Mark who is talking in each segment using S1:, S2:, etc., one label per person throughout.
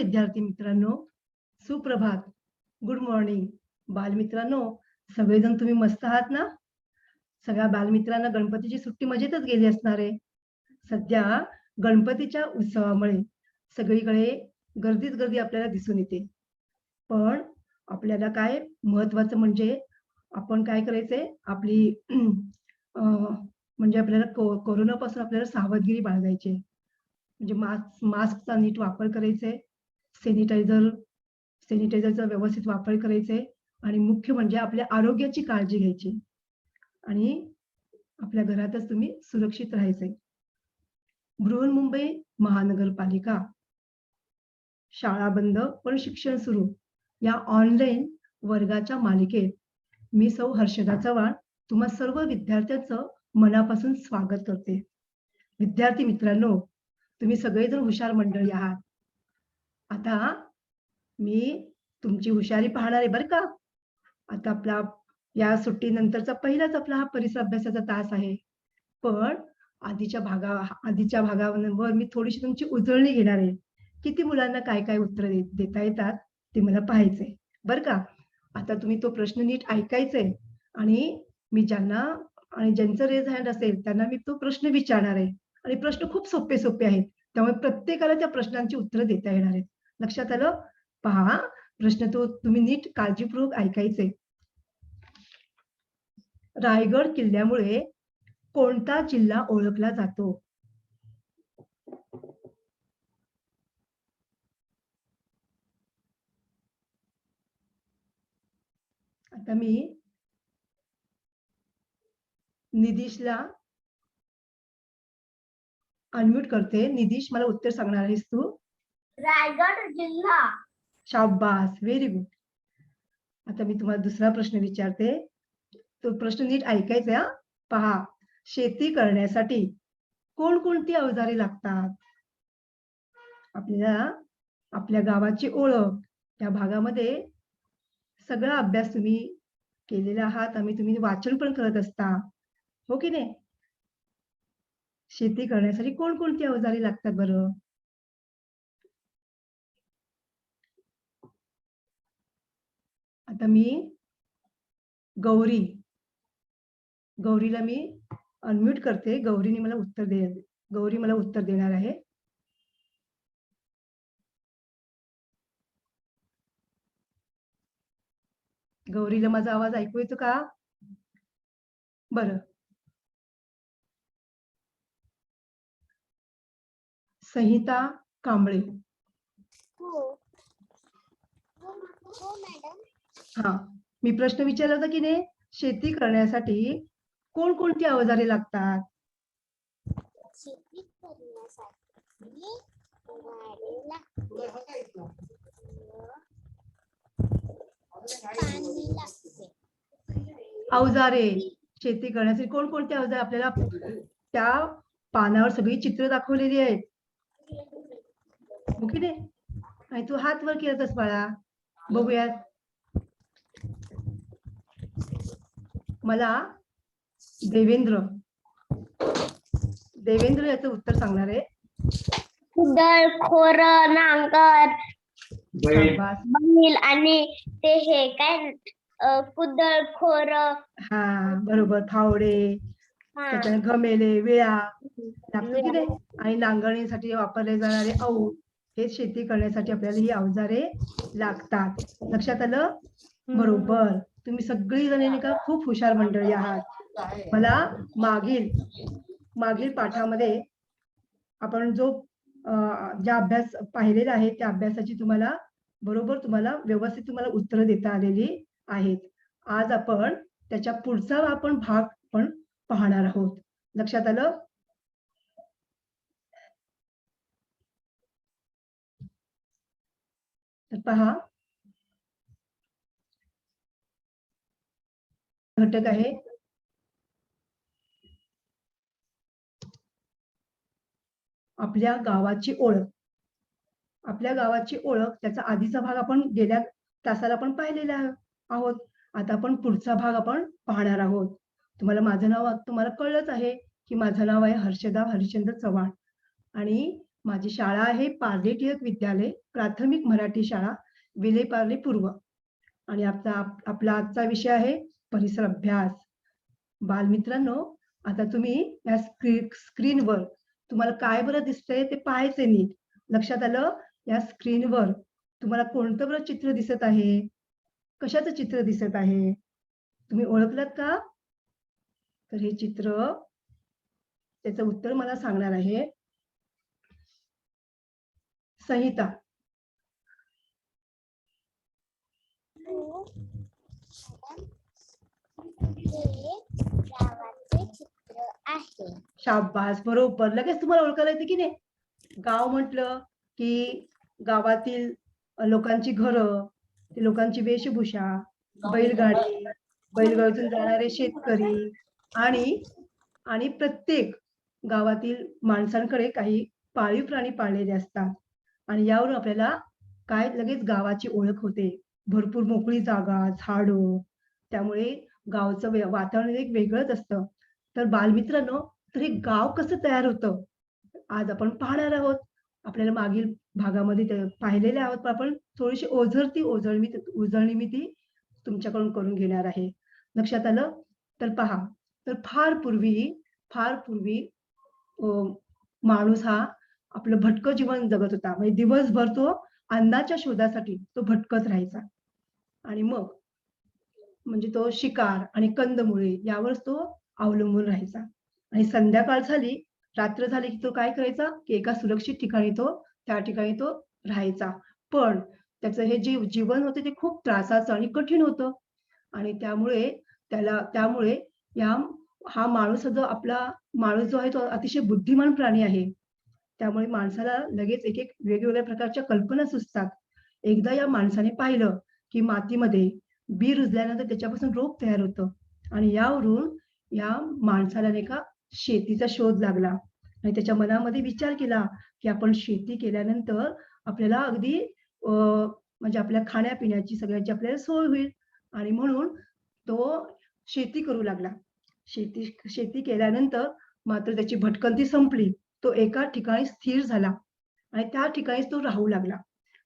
S1: विद्यार्थी मित्रांनो, सुप्रभात, गुड मॉर्निंग. बालमित्रांनो, सगळेजण तुम्ही मस्त आहात ना? सगळ्या बालमित्रांना गणपतीची सुट्टी मजेतच गेली असणार आहे. सध्या गणपतीच्या उत्सवामुळे सगळीकडे गर्दीच गर्दी आपल्याला दिसून येते. पण आपल्याला काय महत्वाचं म्हणजे आपण काय करायचंय आपली म्हणजे आपल्याला कोरोनापासून आपल्याला सावधगिरी बाळगायची आहे. म्हणजे मास्कचा नीट वापर करायचा आहे. सॅनिटायझरचा व्यवस्थित वापर करायचा आहे आणि मुख्य म्हणजे आपल्या आरोग्याची काळजी घ्यायची आणि आपल्या घरातच तुम्ही सुरक्षित राहायचंय. बृहन्मुंबई महानगरपालिका शाळा बंद पण शिक्षण सुरू या ऑनलाईन वर्गाच्या मालिकेत मी सौ हर्षदा चव्हाण तुम्हा सर्व विद्यार्थ्यांचं मनापासून स्वागत करते. विद्यार्थी मित्रांनो, तुम्ही सगळेजण हुशार मंडळी आहात. आता मी तुमची हुशारी पाहणार आहे बरं का. आता आपला या सुट्टीनंतरचा पहिलाच आपला हा परिसर अभ्यासाचा तास आहे. पण आधीच्या भागावर मी थोडीशी तुमची उजळणी घेणार आहे. किती मुलांना काय काय उत्तर देता येतात ते मला पाहायचंय बरं का. आता तुम्ही तो प्रश्न नीट ऐकायचंय आणि मी ज्यांचं रेज हँड असेल त्यांना मी तो प्रश्न विचारणार आहे आणि प्रश्न खूप सोपे सोपे आहेत. त्यामुळे प्रत्येकाला त्या प्रश्नांची उत्तरं देता येणार आहेत. लक्षात आलं? पहा, प्रश्न तो तुम्ही नीट काळजीपूर्वक ऐकायचे. रायगड किल्ल्यामुळे कोणता जिल्हा ओळखला जातो? आता मी निधीशला अनम्यूट करते. निधीश, मला उत्तर सांगणार आहेस तू?
S2: रायगड जिल्हा.
S1: शाबास, व्हेरी गुड. आता मी तुम्हाला दुसरा प्रश्न विचारते. तो प्रश्न नीट ऐकायचा हा. पहा, शेती करण्यासाठी कोणकोणती अवजारे लागतात? आपल्याला आपल्या गावाची ओळख, त्या भागामध्ये सगळा अभ्यास तुम्ही केलेला आहात आणि तुम्ही वाचन पण करत असता, हो की नाही? शेती करण्यासाठी कोणकोणती अवजारे लागतात बरं? आता मी गौरीला मी अनम्यूट करते. गौरी मला उत्तर देणार आहे. गौरीला माझा आवाज ऐकू येतो का? बरं. संहिता कांबळे. हा, मी प्रश्न विचारला होता की नाही, शेती करण्यासाठी कोणकोणती अवजारे लागतात?
S2: शेती करण्यासाठी
S1: अवजारे शेती करण्यासाठी कोणकोणते अवजारे आपल्याला त्या पानावर सगळी चित्र दाखवलेली आहेत, हो की नाही? आणि तू हात वर केलास बाळा, बघूयात. मला देवेंद्र याचं उत्तर सांगणार आहे.
S2: कुदळ, खोर, नांगर, बैल आणि ते हे काय कुदळ, खोर.
S1: हा बरोबर, फावडे, त्याच्याने घमेले, विळा लागतो की नाही, आणि नांगरणीसाठी वापरले जाणारे औ, हे शेती करण्यासाठी आपल्याला ही अवजारे लागतात. लक्षात आलं? बरोबर. तुम्ही सगळी जणी का खूप हुशार मंडळी आहात. मला मागील पाठामध्ये आपण जो ज्या अभ्यास पाहिलेला आहे त्या अभ्यासाची तुम्हाला व्यवस्थित उत्तरं देता आलेली आहेत. आज आपण त्याच्या पुढचा भाग पण पाहणार आहोत. लक्षात आलं? तर पहा, घटक आहे आपल्या गावाची ओळख. आपल्या गावाची ओळख, त्याचा आधीचा भाग आपण गेल्या तासाला आपण पाहिलेला आहोत. आता आपण पुढचा भाग आपण पाहणार आहोत. तुम्हाला कळलंच आहे की माझं नाव आहे हर्षदा हरिश्चंद्र चव्हाण आणि माझी शाळा आहे पारधी टिळक विद्यालय प्राथमिक मराठी शाळा विलेपार्ले पूर्व. आणि आपला आजचा विषय आहे परिसर अभ्यास. बालमित्रांनो, आता तुम्ही या स्क्रीनवर तुम्हाला काय बरं दिसतंय ते पाहायचंय नीट. लक्षात आलं? या स्क्रीनवर तुम्हाला कोणतं बरं चित्र दिसत आहे? कशाचं चित्र दिसत आहे? तुम्ही ओळखलत का? तर हे चित्र, त्याचं उत्तर मला सांगणार आहे संहिता.
S2: गावाचे चित्र आहे.
S1: शाबास, बरोबर. लगेच तुम्हाला ओळखायला येते की नाही? गाव म्हटलं की गावातील लोकांची घरं, ते लोकांची वेशभूषा, बैलगाडी, बैलगाडीतून जाणारे शेतकरी आणि प्रत्येक गावातील माणसांकडे काही पाळीव प्राणी पाळलेले असतात. आणि यावरून आपल्याला काय लगेच गावाची ओळख होते. भरपूर मोकळी जागा, झाडं, त्यामुळे गावचं वातावरण एक वेगळंच असतं. तर बालमित्रांनो, तर हे गाव कसं तयार होतं? आज आपण पाहणार आहोत. आपल्याला मागील भागामध्ये ते पाहिलेले आहोत, पण आपण थोडीशी उजळणी मी ती तुमच्याकडून करून घेणार आहे. लक्षात आलं? तर पहा, तर फार पूर्वी माणूस हा आपलं भटकं जीवन जगत होता. म्हणजे दिवसभर तो अन्नाच्या शोधासाठी तो भटकत राहायचा. आणि मग म्हणजे तो शिकार आणि कंदमुळे यावरच तो अवलंबून राहायचा. आणि संध्याकाळ झाली, रात्र झाली की तो काय करायचा, की एका सुरक्षित ठिकाणी त्या ठिकाणी तो राहायचा. पण त्याचं हे जीवन होतं ते खूप त्रासाचं आणि कठीण होतं. आणि त्यामुळे या हा माणूस जो आहे तो अतिशय बुद्धिमान प्राणी आहे. त्यामुळे माणसाला लगेच एक वेगवेगळ्या प्रकारच्या कल्पना सुचतात. एकदा या माणसाने पाहिलं, की मातीमध्ये बी रुजल्यानंतर त्याच्यापासून रोप तयार होतं. आणि यावरून या माणसाला नाही का शेतीचा शोध लागला. आणि त्याच्या मनामध्ये विचार केला, की आपण शेती केल्यानंतर आपल्याला अगदी म्हणजे आपल्या खाण्यापिण्याची सगळ्याची आपल्याला सोय होईल. आणि म्हणून तो शेती करू लागला. शेती केल्यानंतर मात्र त्याची भटकंती संपली. तो एका ठिकाणी स्थिर झाला आणि त्या ठिकाणीच तो राहू लागला.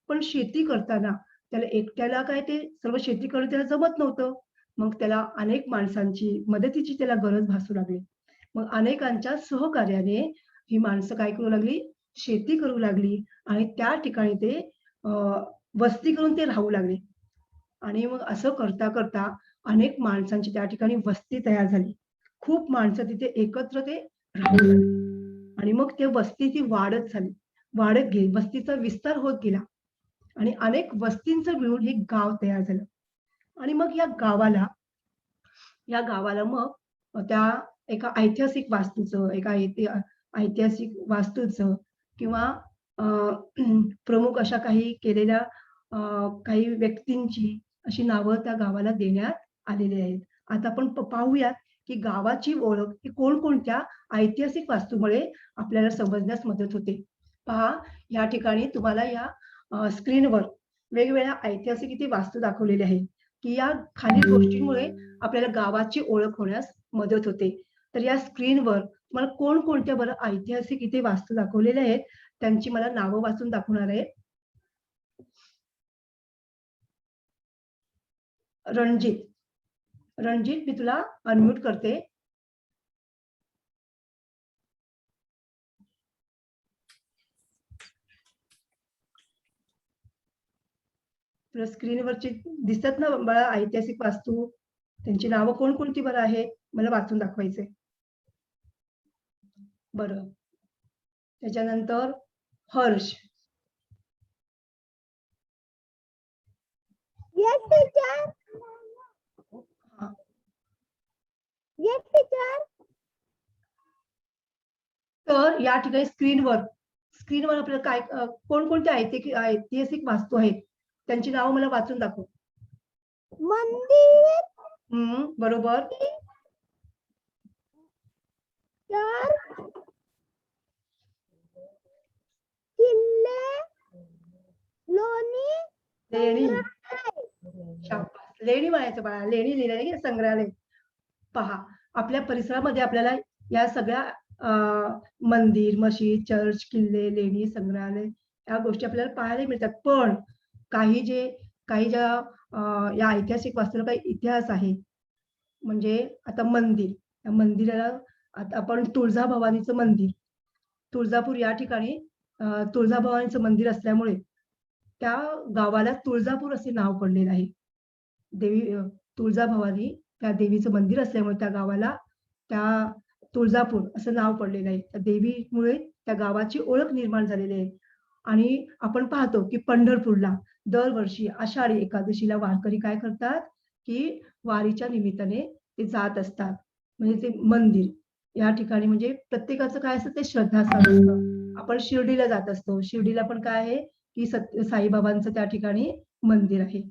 S1: पण शेती करताना त्याला एकट्याला काय ते सर्व शेती करणं त्याला जमत नव्हतं. मग त्याला अनेक माणसांची मदतीची त्याला गरज भासू लागली. मग अनेकांच्या सहकार्याने ही माणसं काय करू लागली, शेती करू लागली आणि त्या ठिकाणी ते वस्ती करून ते राहू लागले. आणि मग असं करता अनेक माणसांची त्या ठिकाणी वस्ती तयार झाली. खूप माणसं तिथे एकत्र ते राहू लागली. आणि मग ते वस्ती ती वाढत गेली. वस्तीचा विस्तार होत गेला. आणि अनेक वस्तींचं मिळून हे गाव तयार झालं. आणि मग या गावाला मग त्या एका ऐतिहासिक वास्तूचं किंवा प्रमुख अशा काही केलेल्या काही व्यक्तींची अशी नावं त्या गावाला देण्यात आलेली आहेत. आता आपण पाहूयात, की गावाची ओळख ही कोणकोणत्या ऐतिहासिक वास्तूमुळे आपल्याला समजण्यास मदत होते. पहा, या ठिकाणी तुम्हाला या स्क्रीनवर वेगवेगळ्या ऐतिहासिक इथे वास्तू दाखवलेल्या आहेत, की या खालील गोष्टींमुळे आपल्याला गावाची ओळख होण्यास मदत होते. तर या स्क्रीनवर तुम्हाला कोणकोणत्या बरं ऐतिहासिक इथे वास्तू दाखवलेल्या आहेत, त्यांची मला नावं वाचून दाखवणार आहे. रणजित, मी तुला अनम्यूट करते. तुला स्क्रीनवरची दिसतात ना बाळा ऐतिहासिक वास्तू, त्यांची नावं कोणकोणती बरं आहेत, मला वाचून दाखवायचे. बरं, त्याच्यानंतर हर्ष. तर या ठिकाणी स्क्रीनवर आपल्याला काय कोणकोणत्या ऐतिहासिक वास्तू आहेत त्यांची नावं मला वाचून दाखव.
S2: मंदिर,
S1: बरोबर.
S2: किल्ले, लोणी,
S1: लेणी. शाबास, लेणी म्हणायचं बाळा, लेणी लिहिलेली संग्रहालय. पहा, आपल्या परिसरामध्ये आपल्याला या सगळ्या मंदिर, मशीद, चर्च, किल्ले, लेणी, संग्रहालय या गोष्टी आपल्याला पाहायला मिळतात. पण काही ज्या या ऐतिहासिक वास्तूला काही इतिहास आहे. म्हणजे आता मंदिर, त्या मंदिराला आता आपण तुळजाभवानीचं मंदिर, तुळजापूर या ठिकाणी तुळजाभवानीचं मंदिर असल्यामुळे त्या गावाला तुळजापूर असे नाव पडलेलं आहे. देवी तुळजाभवानी त्या देवीचं मंदिर असल्यामुळे त्या गावाला त्या तुळजापूर असं नाव पडलेलं आहे. त्या देवीमुळे त्या गावाची ओळख निर्माण झालेली आहे. आणि आपण पाहतो की पंढरपूरला दरवर्षी आषाढी एकादशीला वारकरी काय करतात, की वारीच्या निमित्ताने ते जात असतात. म्हणजे ते मंदिर या ठिकाणी म्हणजे प्रत्येकाचं काय असतं ते श्रद्धास्थान असतं. आपण शिर्डीला जात असतो. शिर्डीला पण काय आहे, की साईबाबांचं त्या ठिकाणी मंदिर आहे.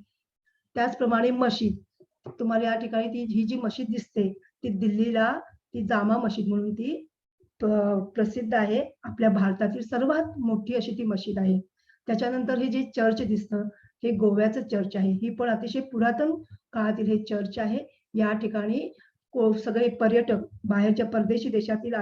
S1: त्याचप्रमाणे मशीद. तुम्हाला या ठिकाणी ही जी मशीद दिसते, ती दिल्लीला ती जामा मशीद म्हणून ती प्रसिद्ध आहे. आपल्या भारतातील सर्वात मोठी अशी ती मशीद आहे. त्याच्यानंतर हे जे चर्च दिसतं, हे गोव्याचं चर्च आहे. ही पण अतिशय पुरातन काळातील हे चर्च आहे. या ठिकाणी सगळे पर्यटक बाहेरच्या परदेशी देशातील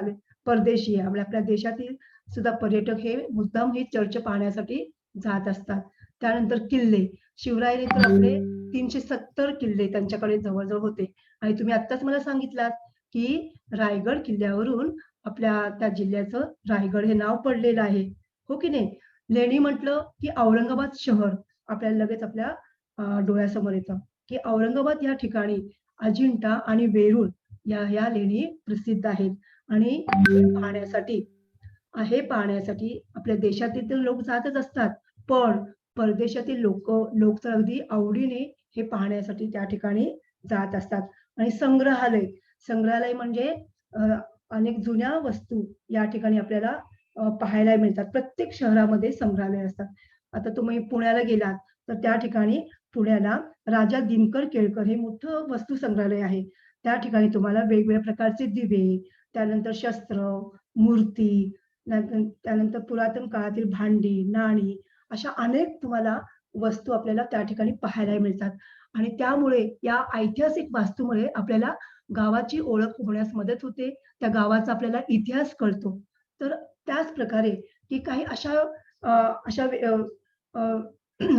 S1: परदेशी आपल्या देशातील सुद्धा पर्यटक हे मुद्दाम ही चर्च पाहण्यासाठी जात असतात. त्यानंतर किल्ले. शिवरायांनी तर आपले 370 किल्ले त्यांच्याकडे जवळ-जवळ होते. आणि तुम्ही आत्ताच मला सांगितलात, की रायगड किल्ल्यावरून आपल्या त्या जिल्ह्याचं रायगड हे नाव पडलेलं आहे. हो की नाही? लेणी म्हटलं, की औरंगाबाद शहर आपल्याला लगेच आपल्या डोळ्यासमोर येतं, की औरंगाबाद या ठिकाणी अजिंठा आणि वेरूळ या लेणी प्रसिद्ध आहेत. आणि हे पाहण्यासाठी आपल्या देशातील तर लोक जातच असतात. पण परदेशातील लोक तर अगदी आवडीने हे पाहण्यासाठी त्या ठिकाणी जात असतात. आणि संग्रहालय म्हणजे अनेक जुन्या वस्तू या ठिकाणी आपल्याला पाहायला मिळतात. प्रत्येक शहरामध्ये संग्रहालय असतात. आता तुम्ही पुण्याला गेलात तर त्या ठिकाणी पुण्याला राजा दिनकर केळकर हे मोठं वस्तू संग्रहालय आहे. त्या ठिकाणी तुम्हाला वेगवेगळ्या प्रकारचे दिवे, त्यानंतर शस्त्र, मूर्ती, त्यानंतर पुरातन काळातील भांडी, नाणी अशा अनेक तुम्हाला वस्तू आपल्याला त्या ठिकाणी पाहायला मिळतात. आणि त्यामुळे या ऐतिहासिक वास्तूमुळे आपल्याला गावाची ओळख होण्यास मदत होते. त्या गावाचा आपल्याला इतिहास कळतो. तर त्याच प्रकारे की काही अशा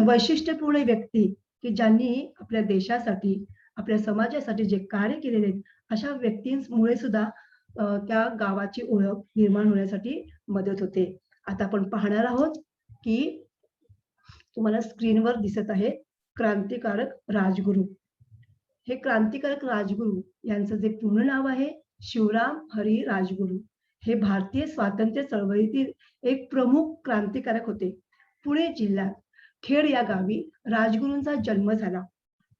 S1: वैशिष्ट्यपूर्ण व्यक्ती की ज्यांनी आपल्या देशासाठी, आपल्या समाजासाठी जे कार्य केलेले आहेत, अशा व्यक्तींमुळे सुद्धा त्या गावाची ओळख निर्माण होण्यासाठी मदत होते. आता आपण पाहणार आहोत की तुम्हाला स्क्रीनवर दिसत आहे क्रांतिकारक राजगुरू. हे क्रांतिकारक राजगुरू यांचं जे पूर्ण नाव आहे शिवराम हरी राजगुरू. हे भारतीय स्वातंत्र्य चळवळीतील एक प्रमुख क्रांतिकारक होते. पुणे जिल्ह्यात खेड या गावी राजगुरूंचा जन्म झाला.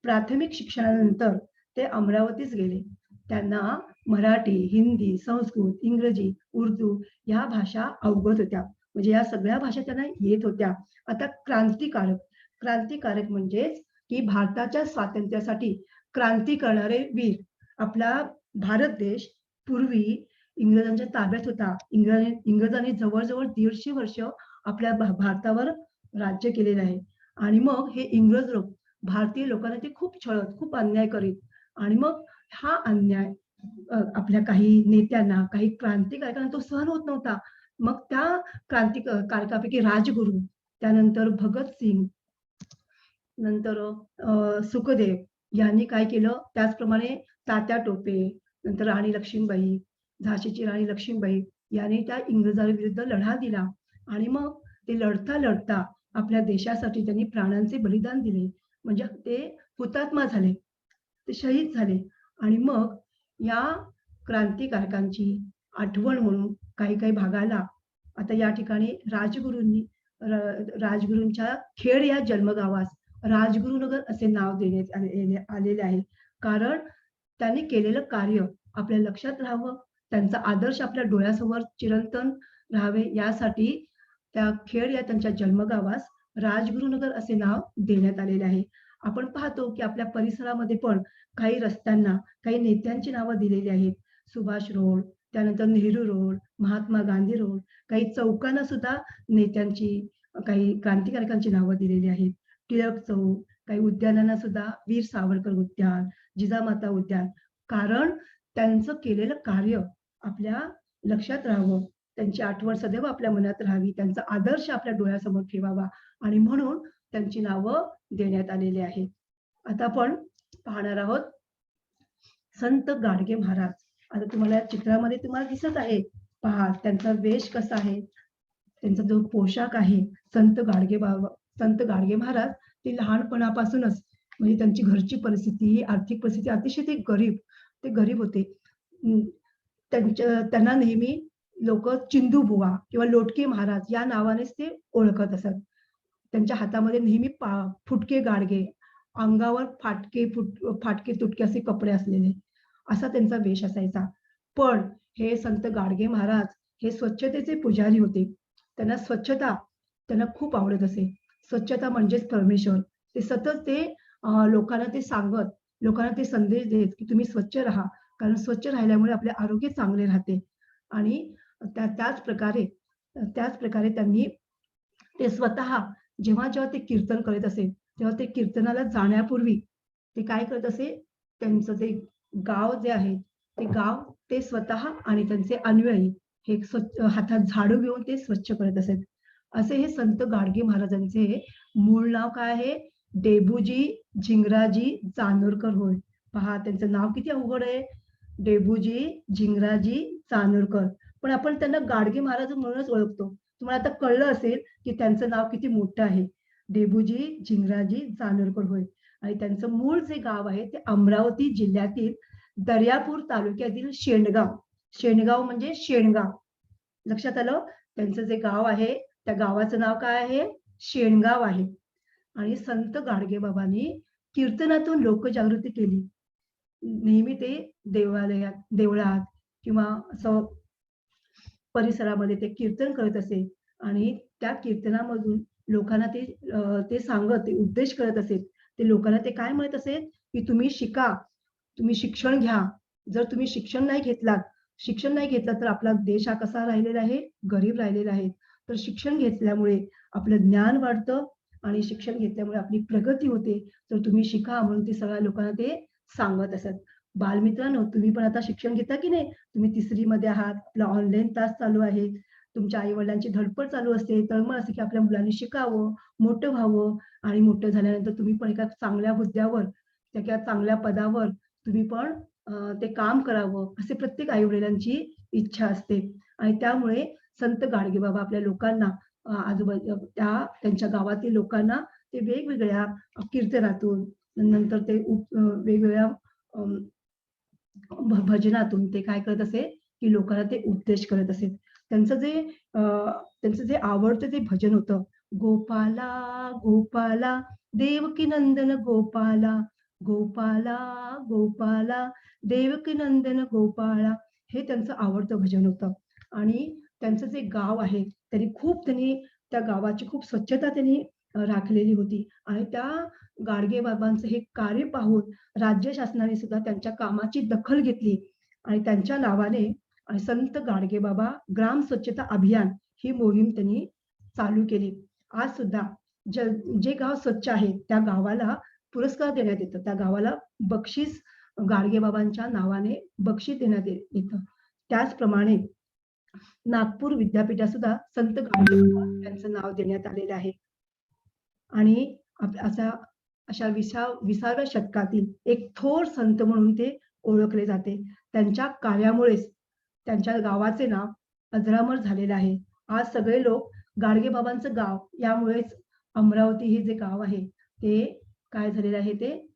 S1: प्राथमिक शिक्षणानंतर ते अमरावतीस गेले. त्यांना मराठी, हिंदी, संस्कृत, इंग्रजी, उर्दू या भाषा अवगत होत्या. म्हणजे या सगळ्या भाषा त्यांना येत होत्या. आता क्रांतिकारक म्हणजेच की भारताच्या स्वातंत्र्यासाठी क्रांती करणारे वीर. आपला भारत देश पूर्वी इंग्रजांच्या ताब्यात होता. इंग्रजांनी जवळ-जवळ 150 वर्ष आपल्या भारतावर राज्य केलेलं आहे. आणि मग हे इंग्रज लोक भारतीय लोकांना ते खूप छळत, खूप अन्याय करीत. आणि मग हा अन्याय आपल्या काही नेत्यांना, काही क्रांतिकारकांना तो सहन होत नव्हता. मग त्या क्रांतिकारकापैकी राजगुरू, त्यानंतर भगतसिंग, नंतर सुखदेव यांनी काय केलं, त्याचप्रमाणे तात्या टोपे, नंतर राणी लक्ष्मीबाई, झाशीची राणी लक्ष्मीबाई यांनी त्या इंग्रजांविरुद्ध लढा दिला. आणि मग ते लढता आपल्या देशासाठी त्यांनी प्राणांचे बलिदान दिले. म्हणजे ते हुतात्मा झाले, ते शहीद झाले. आणि मग या क्रांतिकारकांची आठवण म्हणून काही भागाला आता या ठिकाणी राजगुरूंच्या खेड या जन्मगावास राजगुरुनगर असे नाव देण्यात आलेले आहे. कारण त्यांनी केलेलं कार्य आपल्या लक्षात राहावं, त्यांचा आदर्श आपल्या डोळ्यासमोर चिरंतन राहावे यासाठी त्या खेड या त्यांच्या जन्मगावास राजगुरुनगर असे नाव देण्यात आलेले आहे. आपण पाहतो की आपल्या परिसरामध्ये पण काही रस्त्यांना काही नेत्यांची नावं दिलेली आहेत. सुभाष रोड, त्यानंतर नेहरू रोड, महात्मा गांधी रोड, काही चौकांना सुद्धा नेत्यांची, काही क्रांतिकारकांची नावं दिलेली आहेत. टिळक चौक, काही उद्यानांना सुद्धा वीर सावरकर उद्यान, जिजामाता उद्यान. कारण त्यांचं केलेलं कार्य आपल्या लक्षात राहावं, त्यांची आठवण सदैव आपल्या मनात राहावी, त्यांचा आदर्श आपल्या डोळ्यासमोर ठेवावा आणि म्हणून त्यांची नावं देण्यात आलेली आहेत. आता आपण पाहणार आहोत संत गाडगे महाराज. आता तुम्हाला या चित्रामध्ये तुम्हाला दिसत आहे, पहा त्यांचा वेश कसा आहे, त्यांचा जो पोशाख आहे. संत गाडगे महाराज ते लहानपणापासूनच म्हणजे त्यांची घरची परिस्थिती ही आर्थिक परिस्थिती अतिशय ते गरीब होते. त्यांना नेहमी लोक चिंदू बुवा किंवा लोटके महाराज या नावानेच ते ओळखत असत. त्यांच्या हातामध्ये नेहमी फुटके गाडगे, अंगावर फाटके तुटके असे कपडे असलेले, असा त्यांचा वेश असायचा. पण हे संत गाडगे महाराज हे स्वच्छतेचे पुजारी होते. त्यांना खूप आवडत असे. स्वच्छता म्हणजेच परमेश्वर. ते सतत ते लोकांना ते सांगत, लोकांना ते संदेश देत, की तुम्ही स्वच्छ राहा. कारण स्वच्छ राहिल्यामुळे आपले आरोग्य चांगले राहते. आणि त्याच प्रकारे त्यांनी ते स्वतः जेव्हा ते कीर्तन करत असे, तेव्हा ते कीर्तनाला जाण्यापूर्वी ते काय करत असे, त्यांचं ते गाव जे आहे, ते गाव ते स्वतः आणि त्यांचे अनुयायी हे हातात झाडू घेऊन ते स्वच्छ करत असत. असे हे संत गाडगे महाराजांचे मूळ नाव काय आहे? डेबूजी झिंगराजी जानोरकर होय. पहा त्यांचं नाव किती अवघड आहे. डेबूजी झिंगराजी जानोरकर. पण आपण त्यांना गाडगे महाराज म्हणूनच ओळखतो. तुम्हाला आता कळलं असेल की त्यांचं नाव किती मोठं आहे. डेबूजी झिंगराजी जानोरकर होय. आणि त्यांचं मूळ जे गाव आहे ते अमरावती जिल्ह्यातील दर्यापूर तालुक्यातील शेणगाव म्हणजे शेणगाव. लक्षात आलं? त्यांचं जे गाव आहे त्या गावाचं नाव काय आहे? शेणगाव आहे. आणि संत गाडगे बाबांनी कीर्तनातून लोकजागृती केली. नेहमी ते देवळात किंवा असं परिसरामध्ये ते कीर्तन करत असे आणि त्या कीर्तनामधून लोकांना ते सांगत, ते उपदेश करत असेल. ते लोकांना ते काय म्हणत असेल, की तुम्ही शिका, तुम्ही शिक्षण घ्या. जर तुम्ही शिक्षण नाही घेतलं तर आपला देश हा कसा राहिलेला आहे? गरीब राहिलेला आहे. तर शिक्षण घेतल्यामुळे आपलं ज्ञान वाढतं आणि शिक्षण घेतल्यामुळे आपली प्रगती होते. तर तुम्ही शिका म्हणून ते सगळ्या लोकांना ते सांगत असत. बालमित्रांनो, तुम्ही पण आता शिक्षण घेता की नाही? तुम्ही 3री मध्ये आहात, आपला ऑनलाईन तास चालू आहे. तुमच्या आई-वडिलांची धडपड चालू असते, तळमळ असते, की आपल्या मुलांनी शिकावं, मोठं व्हावं आणि मोठं झाल्यानंतर तुम्ही पण एका चांगल्या हुद्द्यावर, एका चांगल्या पदावर तुम्ही पण ते काम करावं, असे प्रत्येक आई-वडिलांची इच्छा असते. आणि त्यामुळे संत गाडगेबाबा आपल्या लोकांना त्यांच्या गावातील लोकांना ते वेगवेगळ्या कीर्तनातून, नंतर ते वेगवेगळ्या भजनातून ते काय करत असे, की लोकांना ते उपदेश करत असे. त्यांचं जे आवडतं ते भजन होतं, गोपाला गोपाला देवकी नंदन गोपाला, गोपाला गोपाला देवकी नंदन गोपाळा, हे त्यांचं आवडतं भजन होतं. आणि त्यांचं जे गाव आहे त्यांनी त्या गावाची खूप स्वच्छता राखलेली होती. आणि त्या गाडगे बाबांचं हे कार्य पाहून राज्य शासनाने सुद्धा त्यांच्या कामाची दखल घेतली आणि त्यांच्या नावाने संत गाडगे बाबा ग्राम स्वच्छता अभियान ही मोहीम त्यांनी चालू केली. आज सुद्धा जे गाव स्वच्छ आहे त्या गावाला पुरस्कार देण्यात येतो. त्या गावाला बक्षीस गाडगे बाबांच्या नावाने बक्षीस देण्यात येतं. त्याचप्रमाणे नागपूर विद्यापीठात सुद्धा संत गाडगे बाबा यांचं नाव देण्यात आलेलं आहे. आणि अशा 20व्या शतकातील एक थोर संत म्हणून ते ओळखले जाते. त्यांच्या कार्यामुळेच त्यांच्या गावाचे नाव अजरामर झालेलं आहे. आज सगळे लोक गाडगे बाबांचं गाव यामुळेच अमरावती हे जे गाव आहे ते काय झालेलं आहे, ते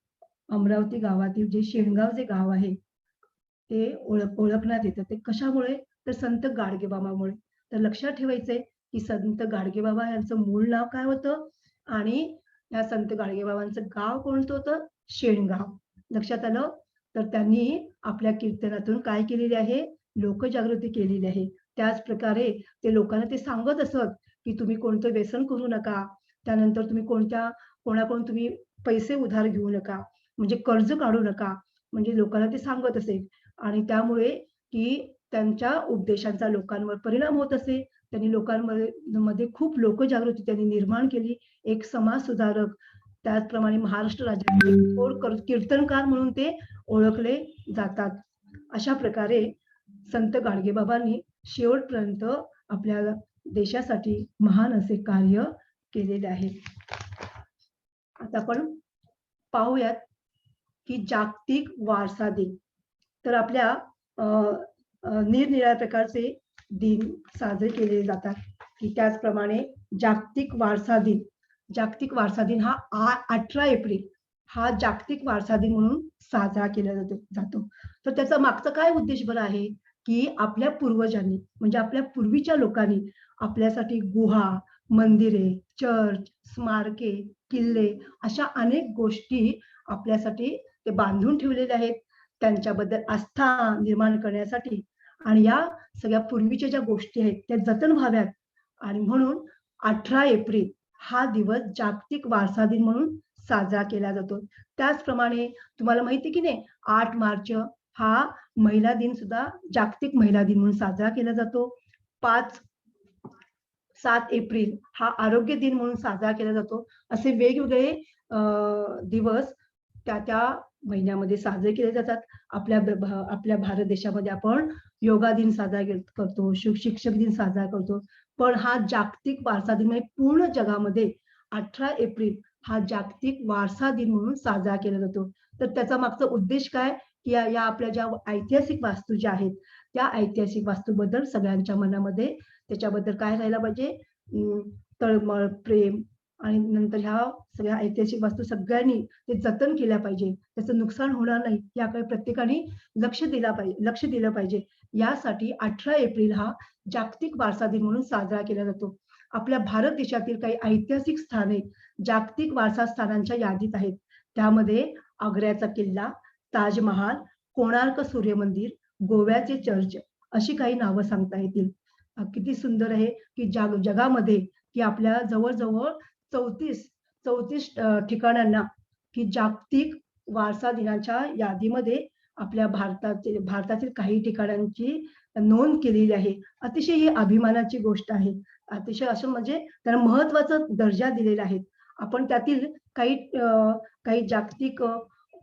S1: अमरावती गावातील जे शेणगाव जे गाव आहे ते ओळखण्यात येतं. ते कशामुळे? तर संत गाडगे बाबामुळे. तर लक्षात ठेवायचंय की संत गाडगे बाबा यांचं मूळ नाव काय होतं आणि या संत गाडगे बाबांचं गाव कोणतं होतं? शेणगाव. लक्षात आलं? तर त्यांनी आपल्या कीर्तनातून काय केलेले आहे? लोकजागृती केलेली आहे. त्याच प्रकारे ते लोकांना ते सांगत असत, की तुम्ही कोणतं व्यसन करू नका. त्यानंतर तुम्ही कोणाकडून तुम्ही पैसे उधार घेऊ नका. म्हणजे कर्ज काढू नका. म्हणजे लोकांना ते सांगत असे. आणि त्यामुळे की त्यांच्या उपदेशांचा लोकांवर परिणाम होत असे. त्यांनी लोकांमध्ये खूप लोकजागृती त्यांनी निर्माण केली. एक समाज सुधारक, त्याचप्रमाणे महाराष्ट्र राज्याचे थोर कीर्तनकार म्हणून ते ओळखले जातात. अशा प्रकारे संत गाडगे बाबांनी शेवटपर्यंत आपल्या देशासाठी महान असे कार्य केलेले आहे. आता आपण पाहूयात की जागतिक वारसा दिन. तर आपल्या निरनिराळ्या प्रकारचे दिन साजरे केले जातात की त्याचप्रमाणे जागतिक वारसा दिन हा 18 एप्रिल हा जागतिक वारसा दिन म्हणून साजरा केला जातो. तर त्याचा मागचा काय उद्देश बरं आहे की आपल्या पूर्वजांनी म्हणजे आपल्या पूर्वीच्या लोकांनी आपल्यासाठी गुहा, मंदिरे, चर्च, स्मारके, किल्ले अशा अनेक गोष्टी आपल्यासाठी ते बांधून ठेवलेले आहेत. त्यांच्याबद्दल आस्था निर्माण करण्यासाठी आणि या सगळ्या पूर्वीच्या ज्या गोष्टी आहेत त्या जतन व्हाव्यात आणि म्हणून 18 एप्रिल हा दिवस जागतिक वारसा दिन म्हणून साजरा केला जातो. त्याचप्रमाणे तुम्हाला माहिती आहे की नाही 8 मार्च हा महिला दिन सुद्धा जागतिक महिला दिन म्हणून साजरा केला जातो. 7 एप्रिल हा आरोग्य दिन म्हणून साजरा केला जातो. असे वेगवेगळे दिवस त्या महिन्यामध्ये साजरे केले जातात. आपल्या भारत देशामध्ये आपण योगा दिन साजरा करतो, शिक्षक दिन साजरा करतो. पण हा जागतिक वारसा दिन म्हणजे पूर्ण जगामध्ये 18 एप्रिल हा जागतिक वारसा दिन म्हणून साजरा केला जातो. तर त्याचा मागचा उद्देश काय की या आपल्या ज्या ऐतिहासिक वास्तू ज्या आहेत त्या ऐतिहासिक वास्तूबद्दल सगळ्यांच्या मनामध्ये त्याच्याबद्दल काय राहायला पाहिजे तळमळ, प्रेम आणि नंतर ह्या सगळ्या ऐतिहासिक वास्तू सगळ्यांनी ते जतन केल्या पाहिजे. त्याचं नुकसान होणार नाही याकडे प्रत्येकाने लक्ष दिलं पाहिजे. यासाठी 18 एप्रिल हा जागतिक वारसा दिन म्हणून साजरा केला जातो. आपल्या भारत देशातील काही ऐतिहासिक स्थाने जागतिक वारसा स्थानांच्या यादीत आहेत. त्यामध्ये आग्र्याचा किल्ला, ताजमहाल, कोणार्क सूर्यमंदिर, गोव्याचे चर्च अशी काही नावं सांगता येतील. किती सुंदर आहे की जगामध्ये की आपल्या जवळ-जवळ 34 ठिकाणांना की जागतिक वारसा दिनाच्या यादीमध्ये आपल्या भारतातील काही ठिकाणांची नोंद केलेली आहे. अतिशय ही अभिमानाची गोष्ट आहे. अतिशय असं म्हणजे त्याला महत्त्वाचा दर्जा दिलेला आहे. आपण त्यातील काही जागतिक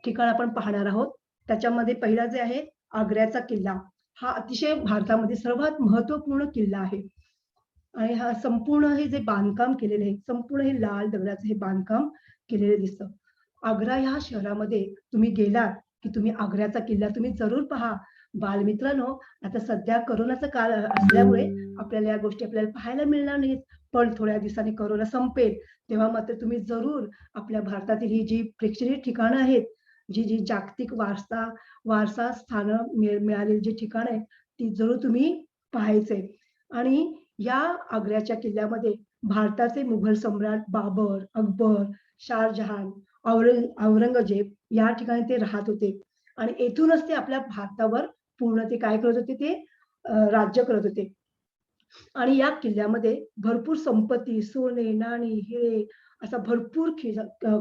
S1: ठिकाण आपण पाहणार आहोत. त्याच्यामध्ये पहिला जे आहे आग्र्याचा किल्ला हा अतिशय भारतामध्ये सर्वात महत्त्वपूर्ण किल्ला आहे. आणि हा संपूर्ण हे जे बांधकाम केलेलं आहे संपूर्ण हे लाल दगडाचं हे बांधकाम केलेलं दिसतं. आग्रा ह्या शहरामध्ये तुम्ही गेलात की तुम्ही आग्र्याचा किल्ला तुम्ही जरूर पहा. बालमित्रांनो, आता सध्या कोरोनाचा काळ असल्यामुळे आपल्याला या गोष्टी आपल्याला पाहायला मिळणार नाहीत. पण थोड्या दिवसांनी कोरोना संपेल तेव्हा मात्र तुम्ही जरूर आपल्या भारतातील ही जी प्रेक्षणीय ठिकाणं आहेत, जी जागतिक वारसा स्थानं मिळालेली जी ठिकाणं आहेत ती जरूर तुम्ही पाहायचंय. आणि या आग्र्याच्या किल्ल्यामध्ये भारताचे मुघल सम्राट बाबर, अकबर, शाहजहान, औरंगजेब या ठिकाणी ते राहत होते आणि येथूनच ते आपल्या भारतावर पूर्ण ते काय करत होते ते राज्य करत होते. आणि या किल्ल्यामध्ये भरपूर संपत्ती, सोने, नाणी, हिरे असा भरपूर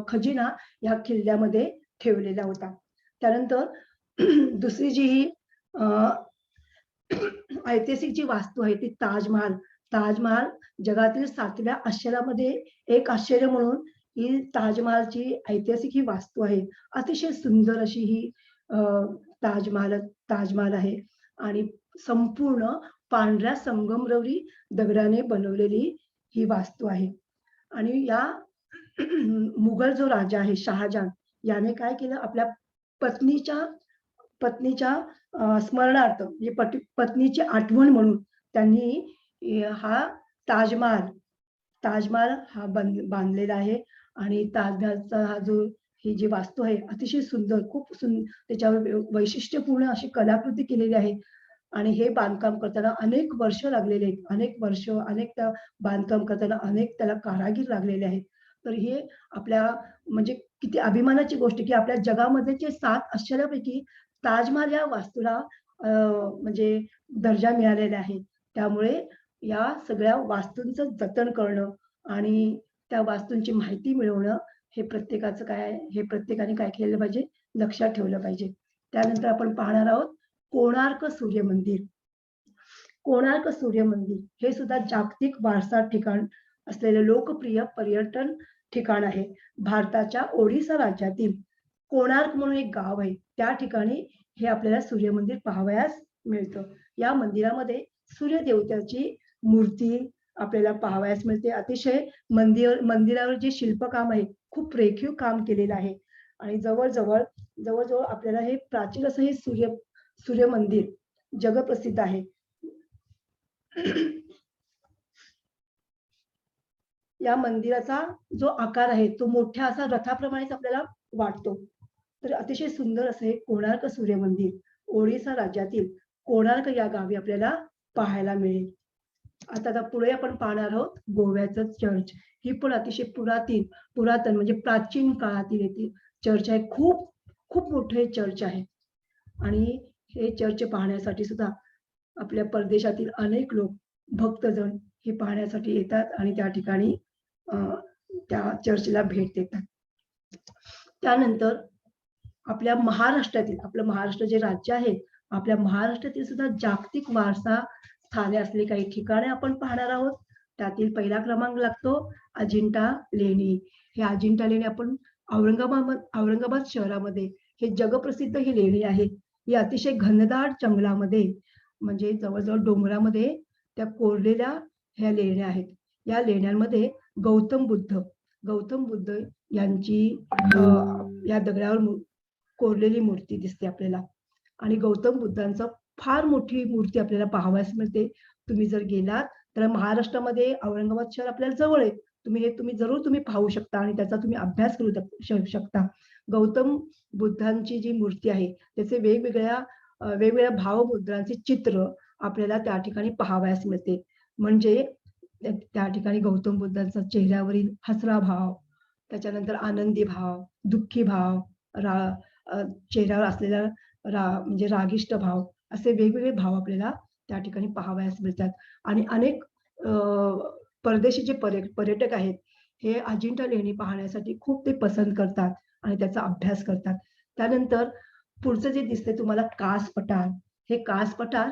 S1: खजिना या किल्ल्यामध्ये ठेवलेला होता. त्यानंतर दुसरी जी ही ऐतिहासिक जी वास्तू आहे ती ताजमहाल जगातील 7व्या आश्चर्यामध्ये एक आश्चर्य म्हणून ही ताजमहालची ऐतिहासिक ही वास्तू आहे. अतिशय सुंदर अशी ही ताजमहाल आहे आणि संपूर्ण पांढऱ्या संगमरवरी दगडाने बनवलेली ही वास्तू आहे. आणि या मुघल जो राजा आहे शहाजहान याने काय केलं आपल्या पत्नीच्या स्मरणार्थ म्हणजे पत्नीची आठवण म्हणून त्यांनी हा ताजमहाल हा बांधलेला आहे. आणि ताजमहालचा हा जो ही जी वास्तू आहे अतिशय सुंदर त्याच्यावर वैशिष्ट्यपूर्ण अशी कलाकृती केलेली आहे. आणि हे बांधकाम करताना अनेक वर्ष लागलेले आहेत. अनेक त्या बांधकाम करताना अनेक त्याला कारागीर लागलेले आहेत. तर हे आपल्या म्हणजे किती अभिमानाची गोष्ट की आपल्या जगामध्ये जे 7 आश्चर्यापैकी ताजमहाल या वास्तूला म्हणजे दर्जा मिळालेला आहे. त्यामुळे या सगळ्या वास्तूंचं जतन करणं आणि त्या वास्तूंची माहिती मिळवणं हे प्रत्येकाचं काय आहे, हे प्रत्येकाने काय केलं पाहिजे, लक्षात ठेवलं पाहिजे. त्यानंतर आपण पाहणार आहोत कोणार्क सूर्यमंदिर हे सुद्धा जागतिक वारसा ठिकाण असलेलं लोकप्रिय पर्यटन ठिकाण आहे. भारताच्या ओडिसा राज्यातील कोणार्क म्हणून एक गाव आहे. त्या ठिकाणी हे आपल्याला सूर्यमंदिर पाहावयास मिळतं. या मंदिरामध्ये सूर्यदेवतेची मूर्ती आपल्याला पाहावयास मिळते. अतिशय मंदिरावर जे शिल्पकाम आहे खूप रेखीव काम केलेलं आहे आणि जवळ आपल्याला हे प्राचीन असं हे सूर्य मंदिर जगप्रसिद्ध आहे. या मंदिराचा जो आकार आहे तो मोठ्या असा रथाप्रमाणेच आपल्याला वाटतो. तर अतिशय सुंदर असं हे कोणार्क सूर्य मंदिर ओडिसा राज्यातील कोणार्क या गावी आपल्याला पाहायला मिळेल. आता पुढे आपण पाहणार आहोत गोव्याचं चर्च. ही पण अतिशय पुरातन म्हणजे प्राचीन काळातील येथील चर्च आहे. खूप खूप मोठे हे चर्च आहे आणि हे चर्च पाहण्यासाठी सुद्धा आपल्या परदेशातील अनेक लोक भक्तजण हे पाहण्यासाठी येतात आणि त्या ठिकाणी त्या चर्चला भेट देतात. त्यानंतर आपल्या महाराष्ट्रातील आपलं महाराष्ट्र जे राज्य आहे आपल्या महाराष्ट्रातील सुद्धा जागतिक वारसा स्थाने असलेली काही ठिकाणे आपण पाहणार आहोत. त्यातील पहिला क्रमांक लागतो अजिंठा लेणी. हे अजिंठा लेणी आपण औरंगाबाद शहरामध्ये हे जगप्रसिद्ध ही लेणी आहे. ही अतिशय घनदाट जंगलामध्ये म्हणजे जवळजवळ डोंगरामध्ये त्या कोरलेल्या ह्या लेण्या आहेत. या लेण्यांमध्ये गौतम बुद्ध यांची या दगडावर कोरलेली मूर्ती दिसते आपल्याला आणि गौतम बुद्धांचं फार मोठी मूर्ती आपल्याला पाहावयास मिळते. तुम्ही जर गेलात तर महाराष्ट्रामध्ये औरंगाबाद शहर आपल्याला जवळ आहे. तुम्ही जरूर पाहू शकता आणि त्याचा तुम्ही अभ्यास करू शकता. गौतम बुद्धांची जी मूर्ती आहे त्याचे वेगवेगळ्या भावमुद्रांचे चित्र आपल्याला त्या ठिकाणी पाहावयास मिळते. म्हणजे त्या ठिकाणी गौतम बुद्धांचा चेहऱ्यावरील हसरा भाव, त्याच्यानंतर आनंदी भाव, दुःखी भाव, चेहऱ्यावर असलेला म्हणजे रागिष्ट भाव, असे वेगवेगळे भाव आपल्याला त्या ठिकाणी पाहावयास मिळतात. आणि अनेक परदेशी जे पर्यटक आहेत हे अजिंठा लेणी पाहण्यासाठी खूप ते पसंत करतात आणि त्याचा अभ्यास करतात. त्यानंतर पुढचं जे दिसते तुम्हाला कास पठार. हे कास पठार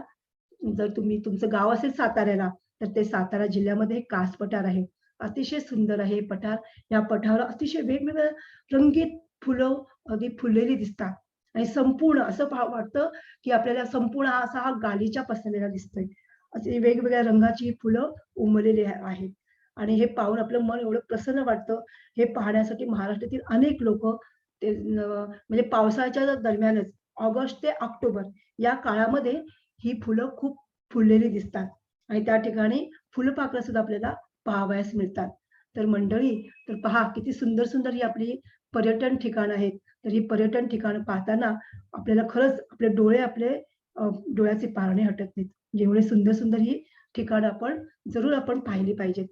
S1: जर तुमचं गाव असेल साताऱ्याला तर ते सातारा जिल्ह्यामध्ये कास पठार आहे. अतिशय सुंदर आहे हे पठार. या पठारावर अतिशय वेगवेगळ्या रंगीत फुलं अगदी फुललेली दिसतात आणि संपूर्ण असं वाटतं की आपल्याला संपूर्ण असा हा गालिचा पसरलेला दिसतोय. असे वेगवेगळ्या रंगाची फुलं उमललेली आहेत आणि हे पाहून आपलं मन एवढं प्रसन्न वाटतं. हे पाहण्यासाठी महाराष्ट्रातील अनेक लोक ते म्हणजे पावसाळ्याच्या दरम्यानच ऑगस्ट ते ऑक्टोबर या काळामध्ये ही फुलं खूप फुललेली दिसतात आणि त्या ठिकाणी फुलपाखरं सुद्धा आपल्याला पाहावयास मिळतात. तर मंडळी तर पहा किती सुंदर सुंदर ही आपली पर्यटन ठिकाणं आहेत. तर ही पर्यटन ठिकाणं पाहताना आपल्याला खरंच आपले डोळ्याचे पारणे हटत नाहीत. एवढे सुंदर सुंदर ही ठिकाणं जरूर आपण पाहिली पाहिजेत.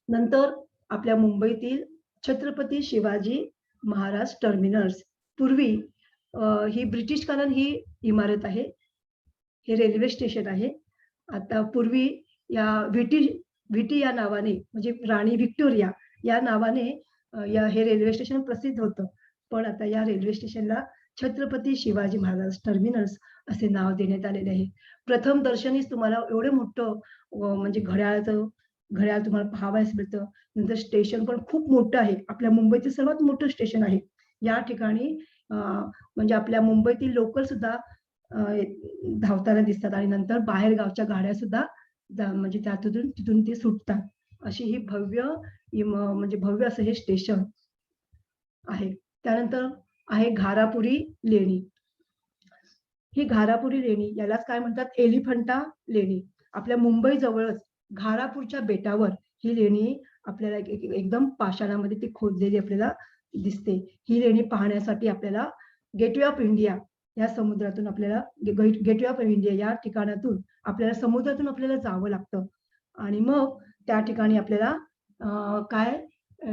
S1: नंतर आपल्या मुंबईतील छत्रपती शिवाजी महाराज टर्मिनस. पूर्वी ही ब्रिटिश कालीन ही इमारत आहे. हे रेल्वे स्टेशन आहे. आता पूर्वी या व्हीटी या नावाने म्हणजे राणी व्हिक्टोरिया या नावाने हे रेल्वे स्टेशन प्रसिद्ध होतं. पण आता या रेल्वे स्टेशनला छत्रपती शिवाजी महाराज टर्मिनस असे नाव देण्यात आलेले आहे. प्रथम दर्शनीच तुम्हाला एवढे मोठं म्हणजे घड्याळ तुम्हाला पाहावयास मिळतं. नंतर स्टेशन पण खूप मोठं आहे. आपल्या मुंबईचं सर्वात मोठं स्टेशन आहे. या ठिकाणी म्हणजे आपल्या मुंबईतील लोकल सुद्धा धावताना दिसतात आणि नंतर बाहेर गावच्या गाड्या सुद्धा म्हणजे तिथून ते सुटतात. अशी ही म्हणजे भव्य असं हे स्टेशन आहे. त्यानंतर आहे घारापुरी लेणी. ही घारापुरी लेणी यालाच काय म्हणतात एलिफंटा लेणी. आपल्या मुंबई जवळच घारापूरच्या बेटावर ही लेणी आपल्याला एकदम पाषाणामध्ये ती खोदलेली आपल्याला दिसते. ही लेणी पाहण्यासाठी आपल्याला गेटवे ऑफ इंडिया या समुद्रातून आपल्याला गेटवे ऑफ इंडिया या ठिकाणातून आपल्याला समुद्रातून आपल्याला जावं लागतं आणि मग त्या ठिकाणी आपल्याला काय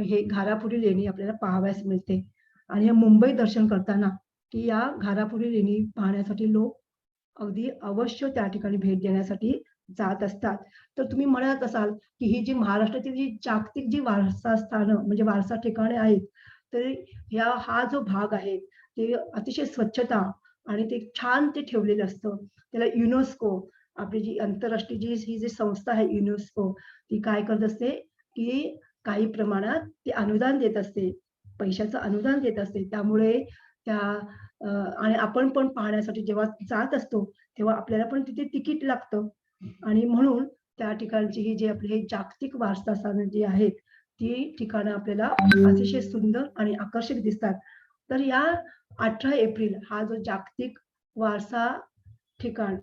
S1: हे घारापुरी लेणी आपल्याला पाहावयास मिळते. आणि मुंबई दर्शन करताना की या घारापुरी लेणी पाहण्यासाठी लोक अगदी अवश्य त्या ठिकाणी भेट देण्यासाठी जात असतात. तर तुम्ही म्हणत असाल की ही जी महाराष्ट्रातील जी जागतिक जी वारसा स्थानं म्हणजे वारसा ठिकाणे आहेत तर हा जो भाग आहे ते अतिशय स्वच्छता आणि ते छान ते ठेवलेलं असतं. त्याला युनेस्को आपली जी आंतरराष्ट्रीय ही जी संस्था आहे युनेस्को ती काय करत असते की काही प्रमाणात ते अनुदान देत असते. पैशाचं अनुदान देत असते. त्यामुळे त्या आणि आपण पण पाहण्यासाठी जेव्हा जात असतो तेव्हा आपल्याला पण तिथे तिकीट लागतं आणि म्हणून त्या ठिकाणची ही जे आपले हे जागतिक वारसा स्थाने जी आहेत ती ठिकाणं आपल्याला अतिशय सुंदर आणि आकर्षक दिसतात. तर या 18 एप्रिल हा जो जागतिक वारसा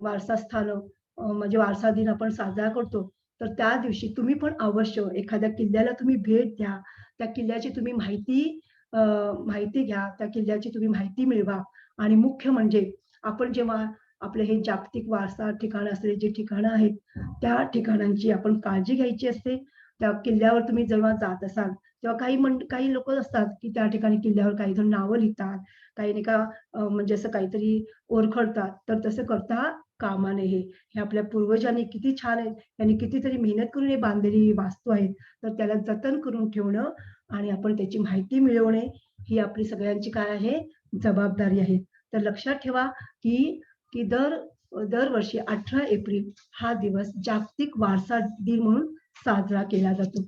S1: वारसा स्थानं म्हणजे वारसा दिन आपण साजरा करतो. तर त्या दिवशी तुम्ही पण अवश्य एखाद्या किल्ल्याला तुम्ही भेट द्या. त्या किल्ल्याची तुम्ही माहिती घ्या. त्या किल्ल्याची तुम्ही माहिती मिळवा आणि मुख्य म्हणजे आपण जेव्हा आपले हे जागतिक वारसा ठिकाणं असलेली जी ठिकाणं आहेत, त्या ठिकाणांची आपण काळजी घ्यायची असते. त्या किल्ल्यावर तुम्ही जेव्हा जात असाल, तेव्हा काही लोकं असतात, की त्या ठिकाणी किल्ल्यावर काही जण नावं लिहितात, काही नाही का म्हणजे असं काहीतरी ओरखडतात. तर तसं करता कामा नये. हे आपल्या पूर्वजांनी किती छान आहे, त्यांनी कितीतरी मेहनत करून हे बांधलेली ही वास्तू आहेत. तर त्याला जतन करून ठेवणं आणि आपण त्याची माहिती मिळवणे, ही आपली सगळ्यांची काय आहे, जबाबदारी आहे. तर लक्षात ठेवा, की की दरवर्षी 18 एप्रिल हा दिवस जागतिक वारसा दिन म्हणून साजरा केला जातो.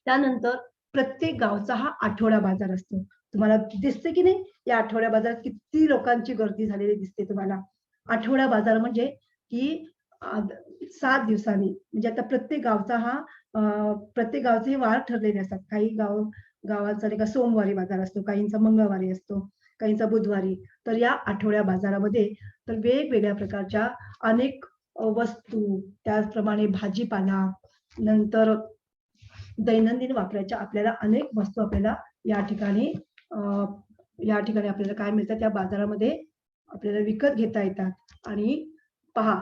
S1: त्यानंतर प्रत्येक गावचा हा आठवडा बाजार असतो. तुम्हाला दिसते की नाही, या आठवड्या बाजारात किती लोकांची गर्दी झालेली दिसते तुम्हाला. आठवडा बाजार म्हणजे की 7 दिवसांनी म्हणजे आता प्रत्येक गावचे हे वार ठरलेले असतात. काही गावाचा नाही का सोमवारी बाजार असतो, काहींचा मंगळवारी असतो, काहींचा बुधवारी. तर या आठवड्या बाजारामध्ये तर वेगवेगळ्या प्रकारच्या अनेक वस्तू, त्याचप्रमाणे भाजीपाला, नंतर दैनंदिन वापरायच्या आपल्याला अनेक वस्तू आपल्याला या ठिकाणी अ, या ठिकाणी आपल्याला काय मिळतात त्या बाजारामध्ये आपल्याला विकत घेता येतात आणि पहा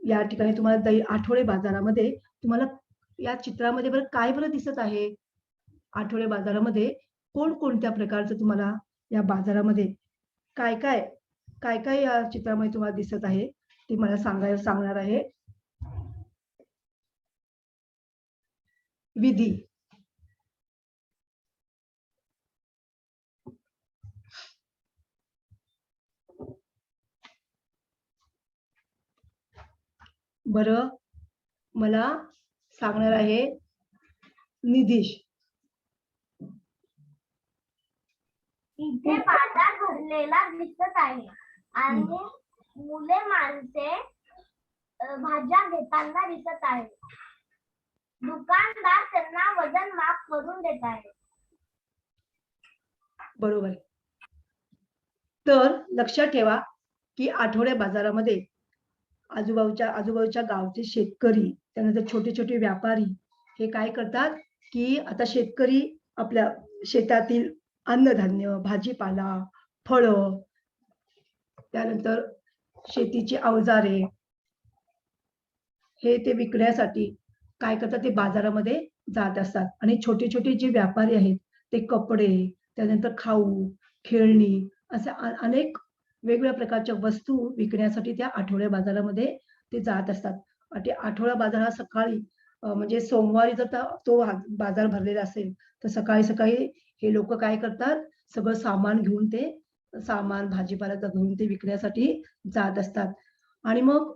S1: या ठिकाणी तुम्हाला आठवडे बाजारामध्ये तुम्हाला या चित्रामध्ये बरं काय बरं दिसत आहे? आठवडे बाजारामध्ये कोणकोणत्या प्रकारचं तुम्हाला या बाजारामध्ये काय काय काय काय या चित्रामध्ये तुम्हाला दिसत आहे ते मला सांगणार आहे विधी. बरं मला सांगणार आहे निधीश.
S2: इथे बाजार भरलेला दिसत आहे आणि मुले माणसे भाज्या घेताना दिसत आहे. दुकानदार त्यांना वजन माप करून देत आहे.
S1: बरोबर. तर लक्षात ठेवा की आठवड्या बाजारामध्ये आजूबाजूच्या गावचे शेतकरी, त्यानंतर छोटे-छोटे व्यापारी हे काय करतात, की आता शेतकरी आपल्या शेतातील अन्नधान्य, भाजीपाला, फळं, त्यानंतर शेतीची अवजारे हे ते विकण्यासाठी काय करतात, ते बाजारामध्ये जात असतात आणि छोटे-छोटे जे व्यापारी आहेत, ते कपडे, त्यानंतर खाऊ, खेळणी अशा अनेक वेगवेगळ्या प्रकारच्या वस्तू विकण्यासाठी त्या आठवड्या बाजारामध्ये ते जात असतात. ते आठवडा बाजार हा सकाळी म्हणजे सोमवारी जर तो बाजार भरलेला असेल, तर सकाळी-सकाळी हे लोकं काय करतात, सगळं सामान घेऊन भाजीपाला घेऊन ते विकण्यासाठी जात असतात आणि मग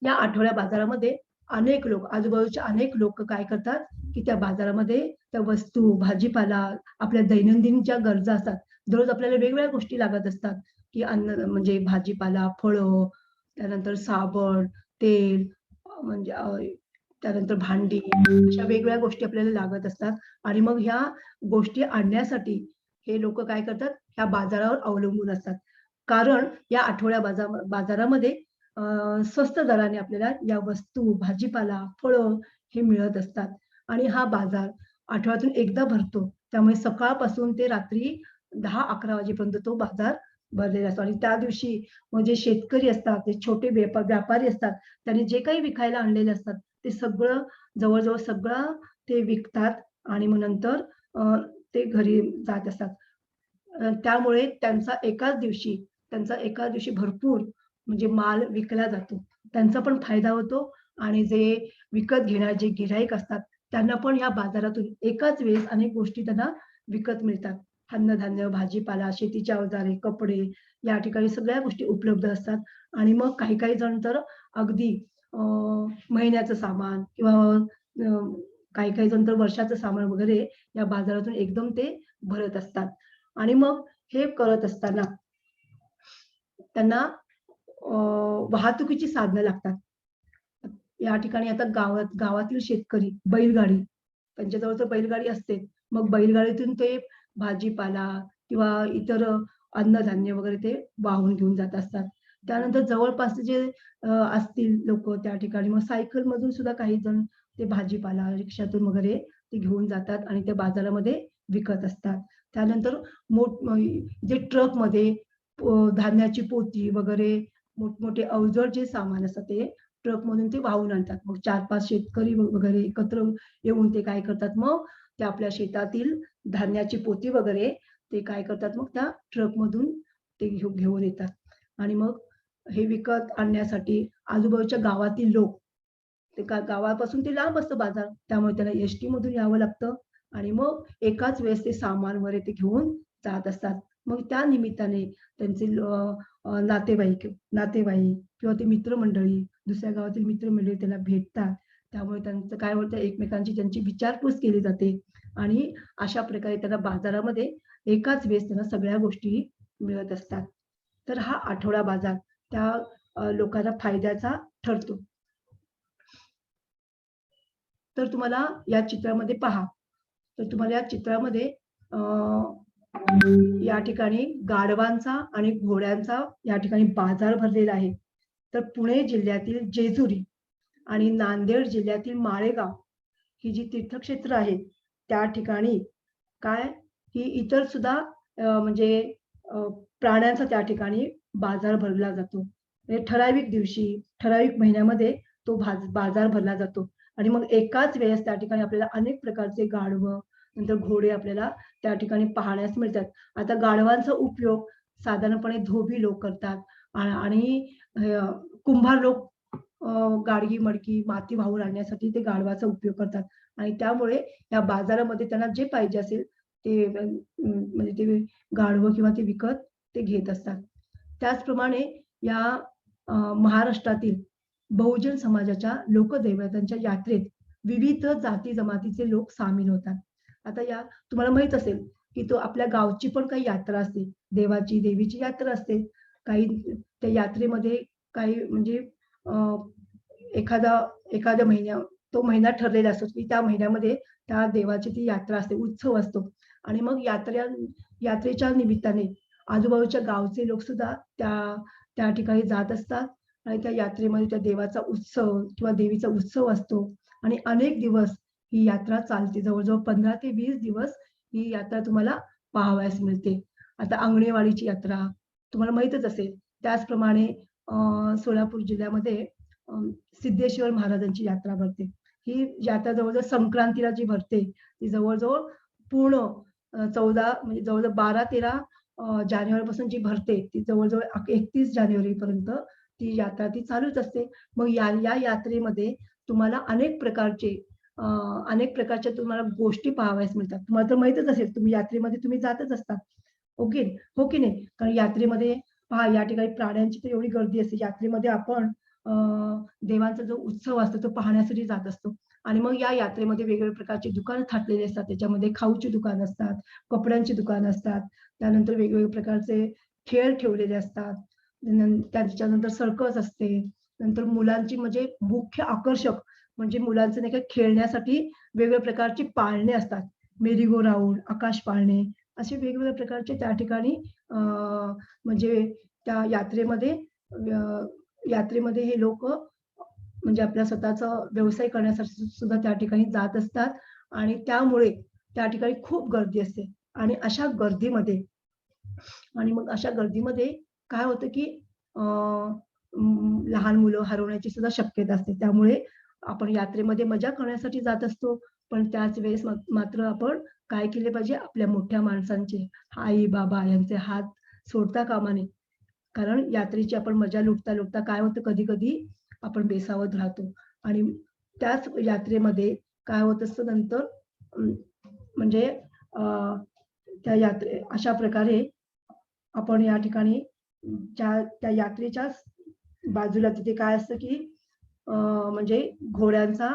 S1: या आठवड्या बाजारामध्ये अनेक लोक आजूबाजूचे अनेक लोक काय करतात, की त्या बाजारामध्ये त्या वस्तू, भाजीपाला, आपल्या दैनंदिन ज्या गरजा असतात, दररोज आपल्याला वेगवेगळ्या गोष्टी लागत असतात, की अन्न म्हणजे भाजीपाला, फळं, त्यानंतर साबण, तेल म्हणजे त्यानंतर भांडी, अशा वेगवेगळ्या गोष्टी आपल्याला लागत असतात आणि मग ह्या गोष्टी आणण्यासाठी हे लोकं काय करतात, ह्या बाजारावर अवलंबून असतात. कारण या बाजारामध्ये स्वस्त दराने आपल्याला या वस्तू, भाजीपाला, फळं हे मिळत असतात आणि हा बाजार आठवड्यातून एकदा भरतो. त्यामुळे सकाळपासून ते रात्री 10-11 वाजेपर्यंत तो बाजार भरलेला असतो आणि त्या दिवशी मग जे शेतकरी असतात, ते छोटे व्यापारी असतात, त्यांनी जे काही विकायला आणलेले असतात, ते सगळं जवळ सगळं ते विकतात आणि मग नंतर ते घरी जात असतात. त्यामुळे त्यांचा एकाच दिवशी भरपूर म्हणजे माल विकला जातो. त्यांचा पण फायदा होतो आणि जे विकत घेणारे जे गिर्हाईक असतात, त्यांना पण ह्या बाजारातून एकाच वेळेस अनेक गोष्टी त्यांना विकत मिळतात. अन्नधान्य, भाजीपाला, शेतीची अवजारे, कपडे या ठिकाणी सगळ्या गोष्टी उपलब्ध असतात आणि मग काही जण तर अगदी महिन्याचं सामान किंवा काही जण तर वर्षाचं सामान वगैरे या बाजारातून एकदम ते भरत असतात आणि मग हे करत असताना त्यांना वाहतुकीची साधनं लागतात. या ठिकाणी आता गावातील शेतकरी बैलगाडी, त्यांच्याजवळ तर बैलगाडी असते. मग बैलगाडीतून ते भाजीपाला किंवा इतर अन्नधान्य वगैरे ते वाहून घेऊन जात असतात. त्यानंतर जवळपासचे जे असतील लोकं त्या ठिकाणी मग सायकलमधून सुद्धा काही जण ते भाजीपाला रिक्षातून वगैरे ते घेऊन जातात आणि त्या बाजारामध्ये विकत असतात. त्यानंतर जे ट्रकमध्ये धान्याची पोती वगैरे मोठमोठे अवजड जे सामान असतं ते ट्रकमधून ते वाहून आणतात. मग 4-5 शेतकरी वगैरे एकत्र येऊन ते काय करतात मग ते आपल्या शेतातील धान्याची पोती वगैरे ते काय करतात मग त्या ट्रकमधून ते घेऊन येतात आणि मग हे विकत आणण्यासाठी आजूबाजूच्या गावातील लोक ते गावापासून ते लांब असतं बाजार. त्यामुळे त्याला एसटी मधून यावं लागतं आणि मग एकाच वेळेस ते सामान वगैरे ते घेऊन जात असतात. मग त्या निमित्ताने त्यांचे नातेवाईक किंवा ते मित्रमंडळी, दुसऱ्या गावातील मित्रमंडळी त्याला भेटतात. त्यामुळे त्यांचं काय होतं एकमेकांची त्यांची विचारपूस केली जाते आणि अशा प्रकारे त्यांना बाजारामध्ये एकाच वेळेस त्यांना सगळ्या गोष्टी मिळत असतात. तर हा आठवडा बाजार त्या लोकांना फायद्याचा ठरतो. तर तुम्हाला या चित्रामध्ये पहा, तर तुम्हाला या चित्रामध्ये या ठिकाणी गाढवांचा आणि घोड्यांचा या ठिकाणी बाजार भरलेला आहे. तर पुणे जिल्ह्यातील जेजुरी आणि नांदेड जिल्ह्यातील माळेगाव ही जी तीर्थक्षेत्र आहेत, त्या ठिकाणी काय की इतर सुद्धा म्हणजे प्राण्यांचा त्या ठिकाणी बाजार भरला जातो. म्हणजे ठराविक दिवशी, ठराविक महिन्यामध्ये तो बाजार भरला जातो आणि मग एकाच वेळेस त्या ठिकाणी आपल्याला अनेक प्रकारचे गाढवं, नंतर घोडे आपल्याला त्या ठिकाणी पाहण्यास मिळतात. आता गाढवांचा उपयोग साधारणपणे धोबी लोक करतात आणि कुंभार लोक गाडगी मडकी माती वाहून आणण्यासाठी ते गाढवाचा उपयोग करतात आणि त्यामुळे या बाजारामध्ये त्यांना जे पाहिजे असेल ते म्हणजे ते गाढवं किंवा ते विकत ते घेत असतात. त्याचप्रमाणे या महाराष्ट्रातील बहुजन समाजाच्या लोकदैवतांच्या यात्रेत विविध जाती जमातीचे लोक सामील होतात. आता या तुम्हाला माहित असेल की तो आपल्या गावची पण काही यात्रा असते, देवीची यात्रा असते. काही त्या यात्रेमध्ये काही म्हणजे एखाद्या तो महिना ठरलेला असतो की त्या महिन्यामध्ये त्या देवाची ती यात्रा असते, उत्सव असतो आणि मग यात्रेच्या निमित्ताने आजूबाजूच्या गावचे लोक सुद्धा त्या ठिकाणी जात असतात आणि त्या यात्रेमध्ये त्या देवाचा उत्सव किंवा देवीचा उत्सव असतो आणि अनेक दिवस ही यात्रा चालते. जवळ-जवळ 15 ते 20 दिवस ही यात्रा तुम्हाला पाहावयास मिळते. आता अंगणेवाडीची यात्रा तुम्हाला माहीतच असेल. त्याचप्रमाणे सोलापूर जिल्ह्यामध्ये सिद्धेश्वर महाराजांची यात्रा भरते. ही यात्रा जवळ-जवळ संक्रांतीला जी भरते, ती जवळ-जवळ पूर्ण 14 म्हणजे जवळ-जवळ 12-13 जानेवारीपासून जी भरते, ती जवळ-जवळ 31 जानेवारीपर्यंत ती यात्रा ती चालूच असते. मग या यात्रेमध्ये तुम्हाला अनेक प्रकारच्या तुम्हाला गोष्टी पाहावयास मिळतात. तुम्हाला तर माहीतच असेल, तुम्ही यात्रेमध्ये तुम्ही जातच असता. ओके, हो की नाही? कारण यात्रेमध्ये पहा या ठिकाणी प्राण्यांची तर एवढी गर्दी असते. यात्रेमध्ये आपण देवांचा जो उत्सव असतो तो पाहण्यासाठी जात असतो आणि मग या यात्रेमध्ये वेगवेगळ्या प्रकारची दुकानं थाटलेली असतात. त्याच्यामध्ये खाऊची दुकानं असतात, कपड्यांची दुकानं असतात, त्यानंतर वेगवेगळ्या प्रकारचे खेळ ठेवलेले असतात. त्याच्यानंतर सर्कस असते. नंतर मुलांची म्हणजे मुख्य आकर्षक म्हणजे मुलांचं नाही का खेळण्यासाठी वेगवेगळ्या प्रकारची पाळणे असतात. मेरी गो राउंड, आकाश पाळणे असे वेगवेगळ्या प्रकारचे त्या ठिकाणी म्हणजे त्या यात्रेमध्ये हे लोकं म्हणजे आपल्या स्वतःचा व्यवसाय करण्यासाठी सुद्धा त्या ठिकाणी जात असतात आणि त्यामुळे त्या ठिकाणी खूप गर्दी असते आणि अशा गर्दीमध्ये काय होतं की लहान मुलं हरवण्याची सुद्धा शक्यता असते. त्यामुळे आपण यात्रेमध्ये मजा करण्यासाठी जात असतो, पण त्याच वेळेस मात्र आपण काय केले पाहिजे आपल्या मोठ्या माणसांचे, आई-बाबा यांचे हात सोडता कामा नये. कारण यात्रेची आपण मजा लुटता काय होतं कधी-कधी आपण बेसावध राहतो आणि त्याच यात्रेमध्ये काय होत असतं नंतर म्हणजे अशा प्रकारे आपण या ठिकाणी त्या यात्रेच्या बाजूला तिथे काय असतं की म्हणजे घोड्यांचा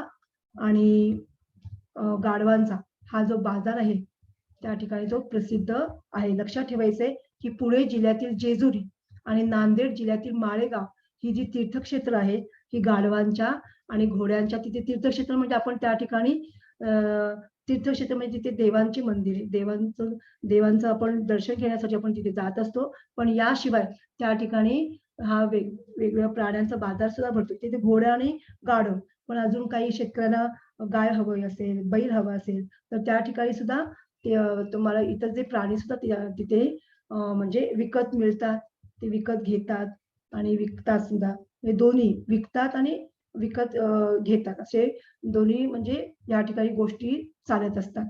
S1: आणि गाढवांचा हा जो बाजार आहे त्या ठिकाणी तो प्रसिद्ध आहे. लक्षात ठेवायचंय की पुणे जिल्ह्यातील जेजुरी आणि नांदेड जिल्ह्यातील माळेगाव ही जी तीर्थक्षेत्र आहेत, ही गाढवांच्या आणि घोड्यांच्या तिथे तीर्थक्षेत्र म्हणजे आपण त्या ठिकाणी तीर्थक्षेत्र म्हणजे तिथे देवांची मंदिरे, देवांचं आपण दर्शन घेण्यासाठी आपण तिथे जात असतो. पण याशिवाय त्या ठिकाणी हा वेगवेगळ्या प्राण्यांचा बाजार सुद्धा भरतो. तिथे घोडा आणि गाढव, पण अजून काही शेतकऱ्यांना गाय हवी असेल, बैल हवा असेल, तर त्या ठिकाणी सुद्धा ते तुम्हाला इतर जे प्राणी सुद्धा तिथे म्हणजे विकत मिळतात. ते विकत घेतात आणि विकतात सुद्धा. हे दोन्ही विकतात आणि विकत घेतात असे दोन्ही म्हणजे या ठिकाणी गोष्टी चालत असतात.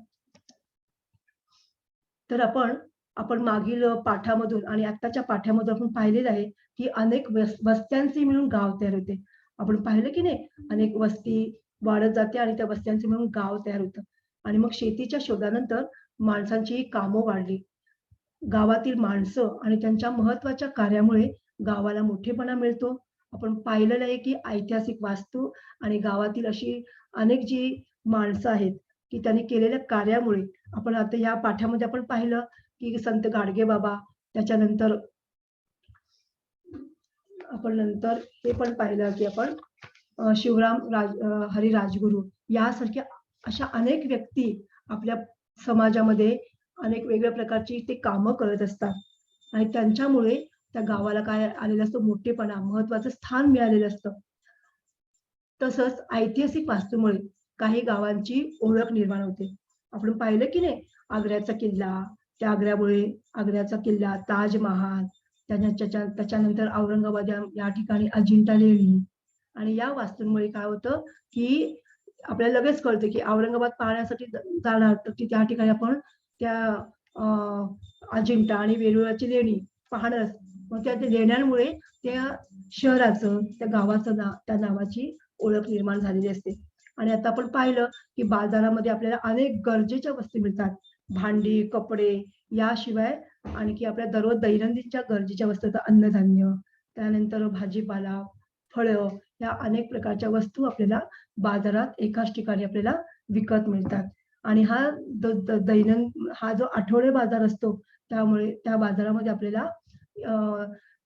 S1: तर आपण मागील पाठामधून आणि आत्ताच्या पाठामधून आपण पाहिलेलं आहे की अनेक वस्त्यांचे मिळून गाव तयार होते. आपण पाहिलं की नाही, अनेक वस्ती वाढत जाते आणि त्या वस्त्यांचे मिळून गाव तयार होतं. आणि मग शेतीच्या शोधानंतर माणसांची कामं वाढली. गावातील माणसं आणि त्यांच्या महत्वाच्या कार्यामुळे गावाला मोठेपणा मिळतो. आपण पाहिलेलं आहे की ऐतिहासिक वास्तू आणि गावातील अशी अनेक जी माणसं आहेत की त्यांनी केलेल्या कार्यामुळे आपण आता या पाठामध्ये आपण पाहिलं की संत गाडगेबाबा, त्याच्यानंतर आपण नंतर हे पण पाहिलं की आपण हरी राजगुरू यासारख्या अशा अनेक व्यक्ती आपल्या समाजामध्ये अनेक वेगवेगळ्या प्रकारची ते कामं करत असतात आणि त्यांच्यामुळे त्या गावाला काय आलेलं असतं, मोठेपणा, महत्वाचं स्थान मिळालेलं असतं. तसंच ऐतिहासिक वास्तूमुळे काही गावांची ओळख निर्माण होते. आपण पाहिलं की नाही, आग्र्याचा किल्ला, त्या आग्र्याचा किल्ला, ताजमहाल, त्याच्यानंतर औरंगाबाद या ठिकाणी अजिंठा लेणी आणि या वास्तूंमुळे काय होतं की आपल्याला लगेच कळतं की औरंगाबाद पाहण्यासाठी जाणार तर की त्या ठिकाणी आपण त्या अजिंठा आणि वेरूळची लेणी पाहणं. मग त्या लेण्यांमुळे त्या शहराचं, त्या गावाचं त्या नावाची ओळख निर्माण झालेली असते. आणि आता आपण पाहिलं की बाजारामध्ये आपल्याला अनेक गरजेच्या वस्तू मिळतात. भांडी, कपडे याशिवाय आणखी आपल्या दररोज दैनंदिनच्या गरजेच्या वस्तू, अन्नधान्य, त्यानंतर भाजीपाला, फळं या अनेक प्रकारच्या वस्तू आपल्याला बाजारात एकाच ठिकाणी आपल्याला विकत मिळतात. आणि हा जो आठवडे बाजार असतो, त्यामुळे त्या बाजारामध्ये आपल्याला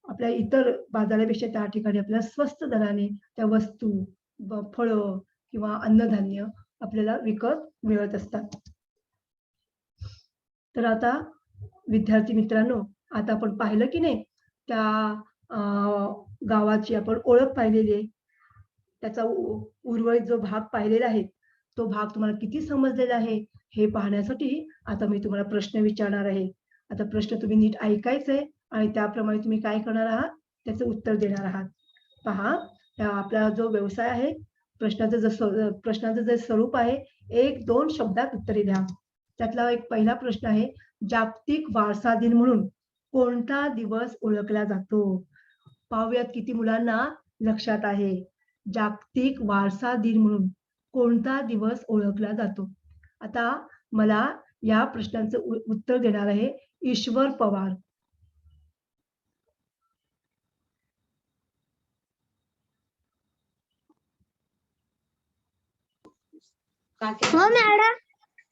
S1: आपल्या इतर बाजारापेक्षा त्या ठिकाणी आपल्याला स्वस्त दराने त्या वस्तू, फळं किंवा अन्नधान्य आपल्याला विकत मिळत असतात. तर आता विद्यार्थी मित्रांनो, आता आपण पाहिलं की नाही, त्या गावाची आपण ओळख पाहिलेली आहे. त्याचा उर्वरित जो भाग पाहिलेला आहे, तो भाग तुम्हाला किती समजलेला आहे हे पाहण्यासाठी आता मी तुम्हाला प्रश्न विचारणार आहे. आता प्रश्न तुम्ही नीट ऐकायचे आणि त्याप्रमाणे तुम्ही काय करणार आहात, त्याचं उत्तर देणार आहात. पहा, आपला जो व्यवसाय आहे, प्रश्नाचं जे स्वरूप आहे, 1-2 शब्दात उत्तरे द्या. त्यातला एक पहिला प्रश्न आहे, जागतिक वारसा दिन म्हणून कोणता दिवस ओळखला जातो? पाहूयात किती मुलांना लक्षात आहे. जागतिक वारसा दिन म्हणून कोणता दिवस ओळखला जातो? आता मला या प्रश्नाचं उत्तर देणार आहे ईश्वर पवार.
S2: हो मॅडम.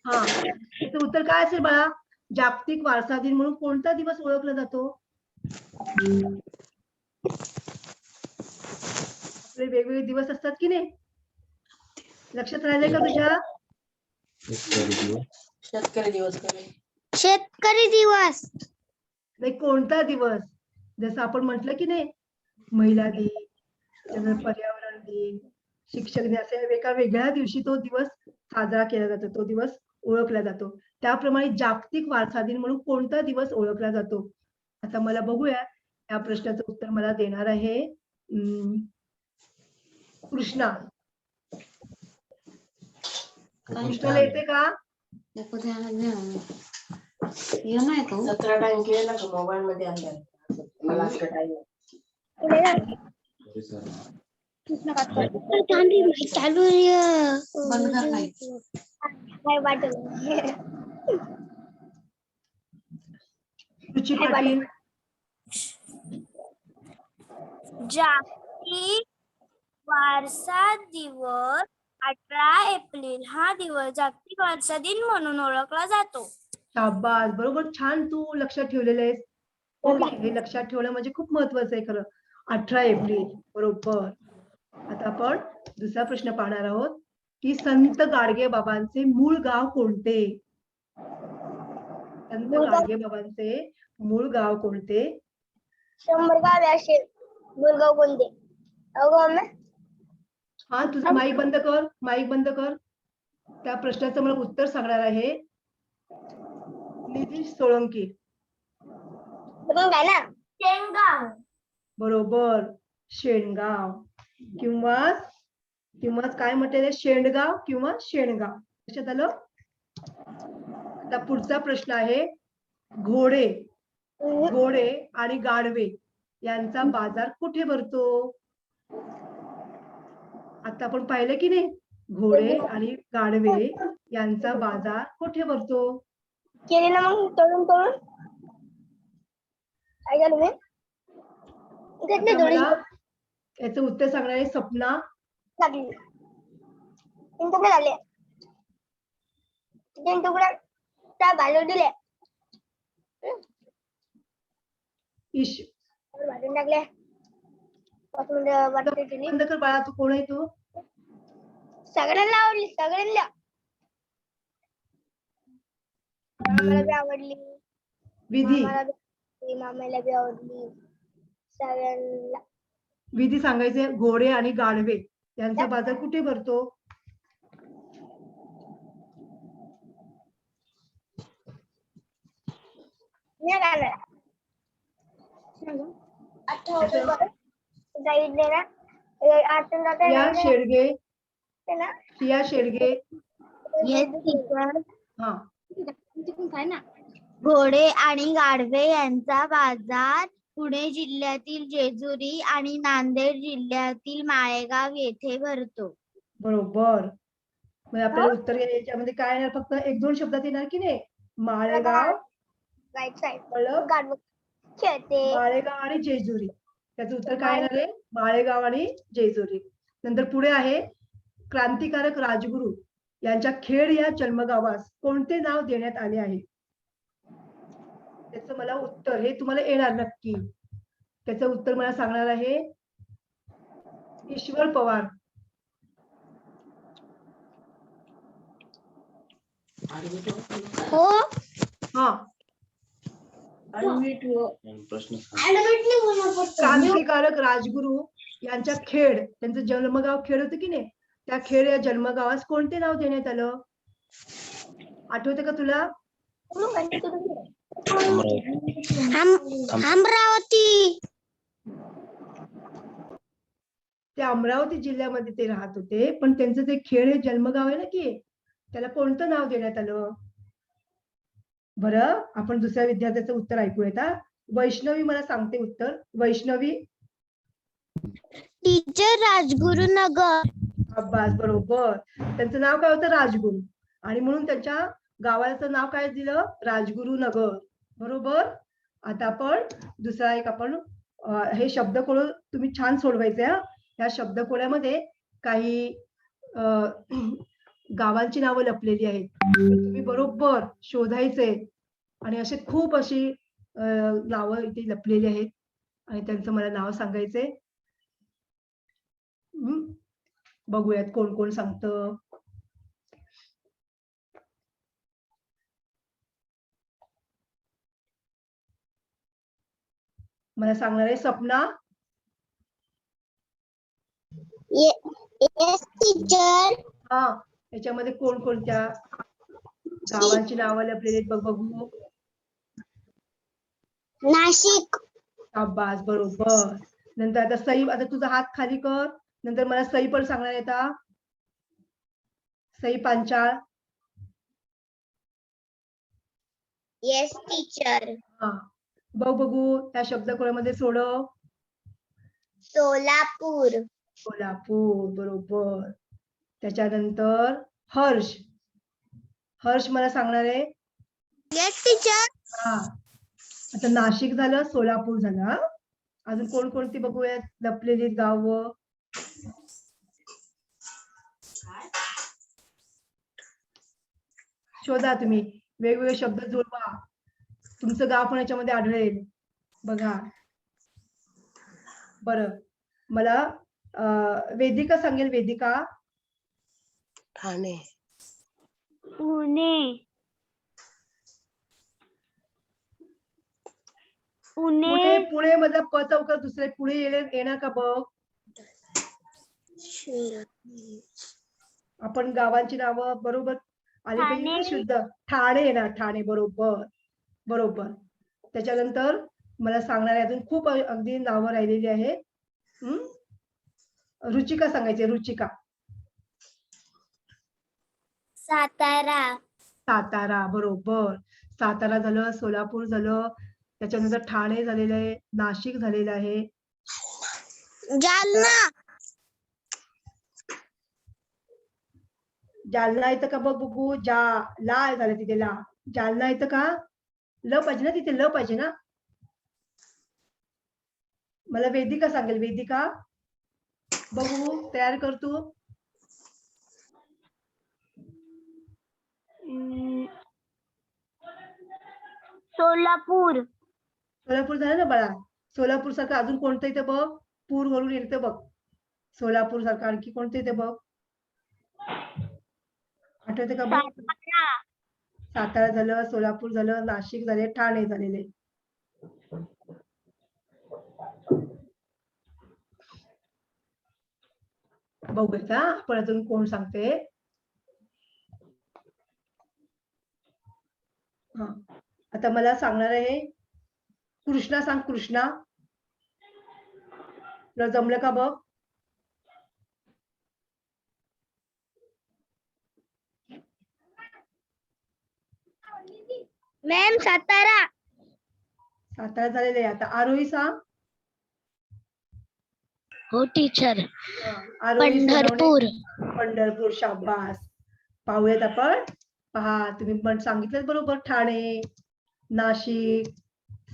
S1: हा, त्याचं उत्तर काय असेल बाळा? जागतिक वारसा दिन म्हणून कोणता दिवस ओळखला जातो? आपले वेगवेगळे दिवस असतात की नाही? लक्षात राहिले का तुझ्या?
S3: शेतकरी दिवस.
S2: शेतकरी दिवस.
S1: नाही, कोणता दिवस? जसं आपण म्हटलं की नाही, महिला दिन, त्यानंतर पर्यावरण दिन, शिक्षक दिन, असे एका वेगळ्या दिवशी तो दिवस साजरा केला जातो, तो दिवस ओळखला जातो. त्याप्रमाणे जागतिक वारसा दिन म्हणून कोणता दिवस ओळखला जातो? आता मला बघूया, या प्रश्नाचं उत्तर मला देणार आहे कृष्णा. कृष्णाला येते का?
S3: 17 टाइम केला का मोबाईल मध्ये अंदर मला असं टाइम
S2: चालू
S3: बंद कर नाही.
S2: काय वाटत
S1: रुची पाटील.
S2: जागतिक वारसा दिवस 18 एप्रिल हा दिवस जागतिक वारसा दिन म्हणून ओळखला जातो.
S1: शाबास, बरोबर, छान तू लक्षात ठेवलेलं आहेस. हो की नाही? हे लक्षात ठेवणं म्हणजे खूप महत्वाचं आहे खरं. 18 एप्रिल बरोबर. आता आपण दुसरा प्रश्न पाहणार आहोत की संत गाडगे बाबांचे मूळ गाव कोणते? संत गाडगे बाबांचे मूळ गाव कोणते?
S2: शंभरगाव याशे मुलगाव कोणते अगो मम्मी
S1: हा तुझं माईक बंद कर, माईक बंद कर. त्या प्रश्नाचं मला उत्तर सांगणार आहे निधी सोळंकी.
S2: काय ना शेंगाव
S1: बरोबर, शेणगाव किंवा किंवा काय म्हटलेलं शेंडगाव किंवा शेणगाव. लक्षात आलं? आता पुढचा प्रश्न आहे घोडे घोडे आणि गाढवे यांचा बाजार कुठे भरतो? आता आपण पाहिलं की नाही घोडे आणि गाढवे यांचा बाजार कुठे भरतो?
S2: केले ना मग तळून तळून काय झालं मी घेतली
S1: आता
S2: थोडी
S1: मला याचं उत्तर सांगणार आहे सपना.
S2: लागली 3 तुकडे झाले 3 तुकडे त्या भाजून दिले
S1: ईश
S2: भाजून टाकले 5 मिनिटं वाटते दिली
S1: बंद कर बाळा. तू कोण आहे तू?
S2: सगळ्यांना आवडली सगळ्यांना आम्हाला बी आवडली
S1: विधी
S2: मामाला बी आवडली, मामाला बी आवडली सगळ्यांना
S1: विधी सांगायचे घोडे आणि गाढवे यांचा बाजार कुठे भरतो?
S2: मी काय जायले ना आठवण
S1: पिया शेडगे
S2: जाते ना
S1: पिया शेडगे हा
S4: घोडे आणि गाढवे यांचा बाजार पुणे जिल्ह्यातील जेजुरी आणि नांदेड जिल्ह्यातील माळेगाव येथे भरतो.
S1: बरोबर. मग आपल्याला उत्तर याच्यामध्ये काय येणार? फक्त 1-2 शब्दात येणार की नाही? माळेगाव
S2: राईट साइड
S1: कळलं?
S2: गाडव खेळते
S1: माळेगाव आणि जेजुरी. त्याचं उत्तर काय येणार आहे? माळेगाव आणि जेजुरी. नंतर पुढे आहे क्रांतिकारक राजगुरू यांच्या खेड या जन्मगावास कोणते नाव देण्यात आले आहे? त्याचं मला उत्तर हे तुम्हाला येणार नक्की. त्याचं उत्तर मला सांगणार आहे ईश्वर पवार.
S2: हो
S1: हा
S3: प्रश्न
S1: क्रांतिकारक राजगुरू यांच्या खेड त्यांचं जन्मगाव खेड होतं की नाही? त्या खेड या जन्मगावास कोणते नाव देण्यात आलं? आठवतं का तुला?
S2: अमरावती
S1: ते अमरावती जिल्ह्यामध्ये ते राहत होते पण त्यांचं जे खेड हे जन्मगाव आहे ना की त्याला कोणतं नाव देण्यात आलं? बरं आपण दुसऱ्या विद्यार्थ्याचं उत्तर ऐकूयात. वैष्णवी मला सांगते उत्तर. वैष्णवी
S2: टीचर राजगुरुनगर
S1: अब्बास बरोबर. त्यांचं नाव काय होतं? राजगुरू. आणि म्हणून त्यांच्या गावाचं नाव काय दिलं? राजगुरुनगर. बरोबर. आता आपण दुसरा एक आपण हे शब्दकोळ तुम्ही छान सोडवायचे. या शब्दकोळ्यामध्ये काही गावांची नावं लपलेली आहेत. तुम्ही बरोबर शोधायचे आणि असे खूप अशी नावं इथे लपलेली आहेत आणि त्यांचं मला नाव सांगायचे. बघूयात कोण कोण सांगतं. मला सांगणार आहे सपना.
S2: येस टीचर
S1: हा याच्यामध्ये कोणकोणत्या गावांची नावं लपलेली आहेत बघ बघू.
S2: नाशिक
S1: अब्बास बरोबर. नंतर आता सई. आता तुझा हात खाली कर. नंतर मला सई पण सांगणार येतात. सई पांचाळ.
S2: येस टीचर
S1: हा बघ बघू त्या शब्दकोळामध्ये सोडव.
S2: सोलापूर
S1: कोल्हापूर बरोबर. त्याच्यानंतर हर्ष. हर्ष मला सांगणार आहे.
S2: येस टीचर
S1: हा आता नाशिक झालं, सोलापूर झालं. अजून कोणकोणती बघूयात लपलेली गाव. शोधा तुम्ही वेगवेगळे शब्द जुळवा. तुमचं गाव पण याच्यामध्ये आढळेल. बघा. बरं, मला वेदिका सांगेल. वेदिका.
S3: ठाणे.
S4: पुणे.
S1: पुणे. पुणे मधला प चौकार दुसरे पुढे येणार का बघ. आपण गावांची नावं बरोबर आली पाहिजे ना शुद्ध. ठाणे येणार. ठाणे. बरोबर बरोबर. त्याच्यानंतर मला सांगणार आहे, अजून खूप अगदी नावं राहिलेली आहेत. रुचिका सांगायची. रुचिका.
S2: सातारा.
S1: सातारा. बरोबर. सातारा झालं, सोलापूर झालं, त्याच्यानंतर ठाणे झालेलं आहे, नाशिक झालेलं आहे.
S2: जालना.
S1: जालना येतं का बघ बघू. ला झालं तिथे. ला. जालना येतं का. ल पाहिजे ना तिथे. ल पाहिजे ना. मला वेदिका सांगेल. वेदिका बघू. तयार कर तू.
S4: सोलापूर.
S1: सोलापूर झालं ना बाळा. सोलापूर सारखं अजून कोणतं इथे बघ. पूर वरून येतं बघ. सोलापूर सारखं आणखी कोणतं इथे बघ. आठवते का बघ. सातारा झालं, सोलापूर झालं, नाशिक झाले, ठाणे झालेले. बघूया आपण अजून कोण सांगते. हा, आता मला सांगणार आहे कृष्णा. सांग कृष्णा. तुला जमलं का बघ.
S2: मॅम सातारा.
S1: सातारा झालेले. आता आरोही सांग.
S4: हो टीचर.
S1: आरोही
S4: पंढरपूर.
S1: पंढरपूर. शाबास. पाहूयात आपण. पहा, तुम्ही पण सांगितलं बरोबर. ठाणे, नाशिक,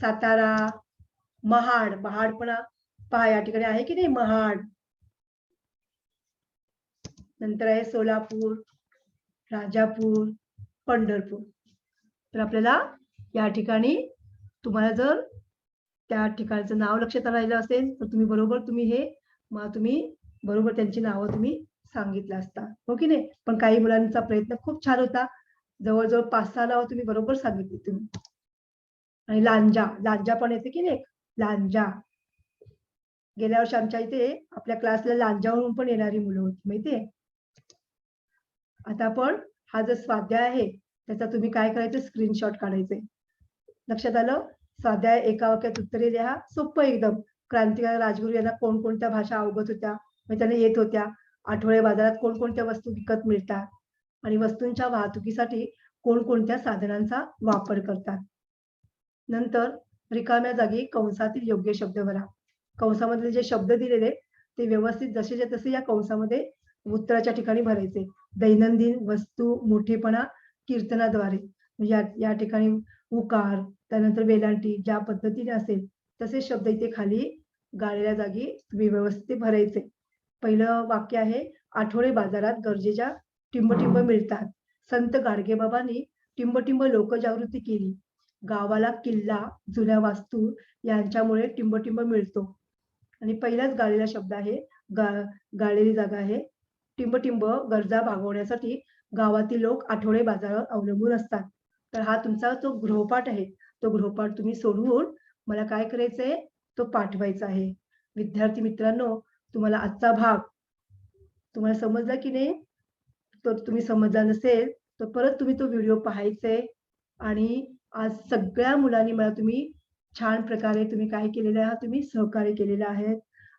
S1: सातारा, महाड. महाड पण पहा या ठिकाणी आहे की नाही. महाड. नंतर आहे सोलापूर, राजापूर, पंढरपूर. तर आपल्याला या ठिकाणी तुम्हाला जर त्या ठिकाणचं नाव लक्षात राहिलं असेल तर तुम्ही बरोबर त्यांची नावं तुम्ही सांगितलं असता. हो की नाही. पण काही मुलांचा प्रयत्न खूप छान होता. जवळजवळ 5-6 नावं तुम्ही बरोबर सांगितली तुम्ही. आणि लांजा. लांजा पण येते की नाही. लांजा. गेल्या वर्षी आमच्या इथे आपल्या क्लासला लांजावरून पण येणारी मुलं होती माहितीये. आता आपण हा जो स्वाध्याय आहे त्याचा तुम्ही काय करायचं. स्क्रीनशॉट काढायचे. लक्षात आलं. स्वाध्याय एका वाक्यात उत्तरे लिहा. सोपं एकदम. क्रांतिकारी राजगुरू यांना कोणकोणत्या भाषा अवगत होत्या, म्हणजे त्यांना येत होत्या. आठवडे बाजारात कोणकोणत्या वस्तू विकत मिळतात आणि वस्तूंच्या वाहतुकीसाठी कोणकोणत्या साधनांचा वापर करतात. नंतर रिकाम्या जागी कंसातील योग्य शब्द भरा. कंसामधले जे शब्द दिलेले ते व्यवस्थित जसेच्या तसे या कंसामध्ये उत्तराच्या ठिकाणी भरायचे. दैनंदिन, वस्तू, मोठेपणा, कीर्तनाद्वारे. या ठिकाणी उकार, त्यानंतर वेलांटी ज्या पद्धतीने असेल तसे शब्द इथे खाली गाळलेल्या जागी तुम्ही व्यवस्थित भरायचे. पहिलं वाक्य आहे, आठवडे बाजारात गरजेच्या टिंबटिंब मिळतात. संत गाडगेबाबांनी टिंबटिंब लोकजागृती केली. गावाला किल्ला, जुन्या वास्तू यांच्यामुळे टिंबटिंब मिळतो. आणि पहिलाच गाळलेला शब्द आहे, गाळलेली जागा आहे. टिंबटिंब गरजा भागवण्यासाठी गावातील लोक आठवडे बाजारावर अवलंबून असतात. तर हा तुमचा जो गृहपाठ आहे तो गृहपाठ तुम्ही सोडवून मला काय करायचंय तो पाठवायचा आहे. विद्यार्थी मित्रांनो, तुम्हाला आजचा भाग तुम्हाला समजला की नाही. तर तुम्ही समजला नसेल तर परत तुम्ही तो व्हिडिओ पाहायचे. आणि आज सगळ्या मुलांनी मला तुम्ही छान प्रकारे तुम्ही काय केलेलं आहे, तुम्ही सहकार्य केलेलं आहे.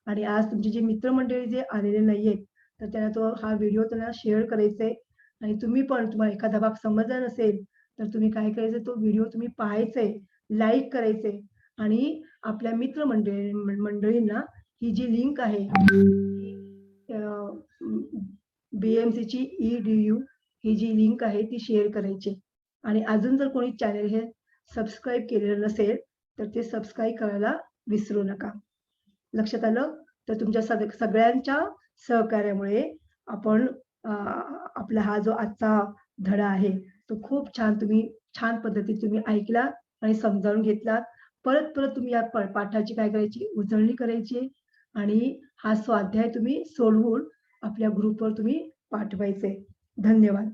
S1: आणि आज तुमची जी मित्रमंडळी जे आलेले नाहीयेत तर त्यांना हा व्हिडिओ त्यांना शेअर करायचे. आणि तुम्ही पण तुम्हाला एखादा भाग समजला नसेल तर तुम्ही काय करायचं, तो व्हिडिओ तुम्ही पाहायचे, लाईक करायचे. आणि आपल्या मंडळींना ही जी लिंक आहे BMC ची EDU ही जी लिंक आहे ती शेअर करायची. आणि अजून जर कोणी चॅनल हे सबस्क्राईब केलेलं नसेल तर ते सबस्क्राईब करायला विसरू नका. लक्षात आलं. तर तुमच्या सगळ्यांच्या सहकार्यामुळे आपण आपला हा जो आजचा धडा आहे तो खूप छान तुम्ही छान पद्धतीने तुम्ही ऐकला आणि समजावून घेतलात. परत परत तुम्ही या पाठाची काय करायची, उजळणी करायची आणि हा स्वाध्याय तुम्ही सोडवून आपल्या ग्रुपवर तुम्ही पाठवायचे. धन्यवाद.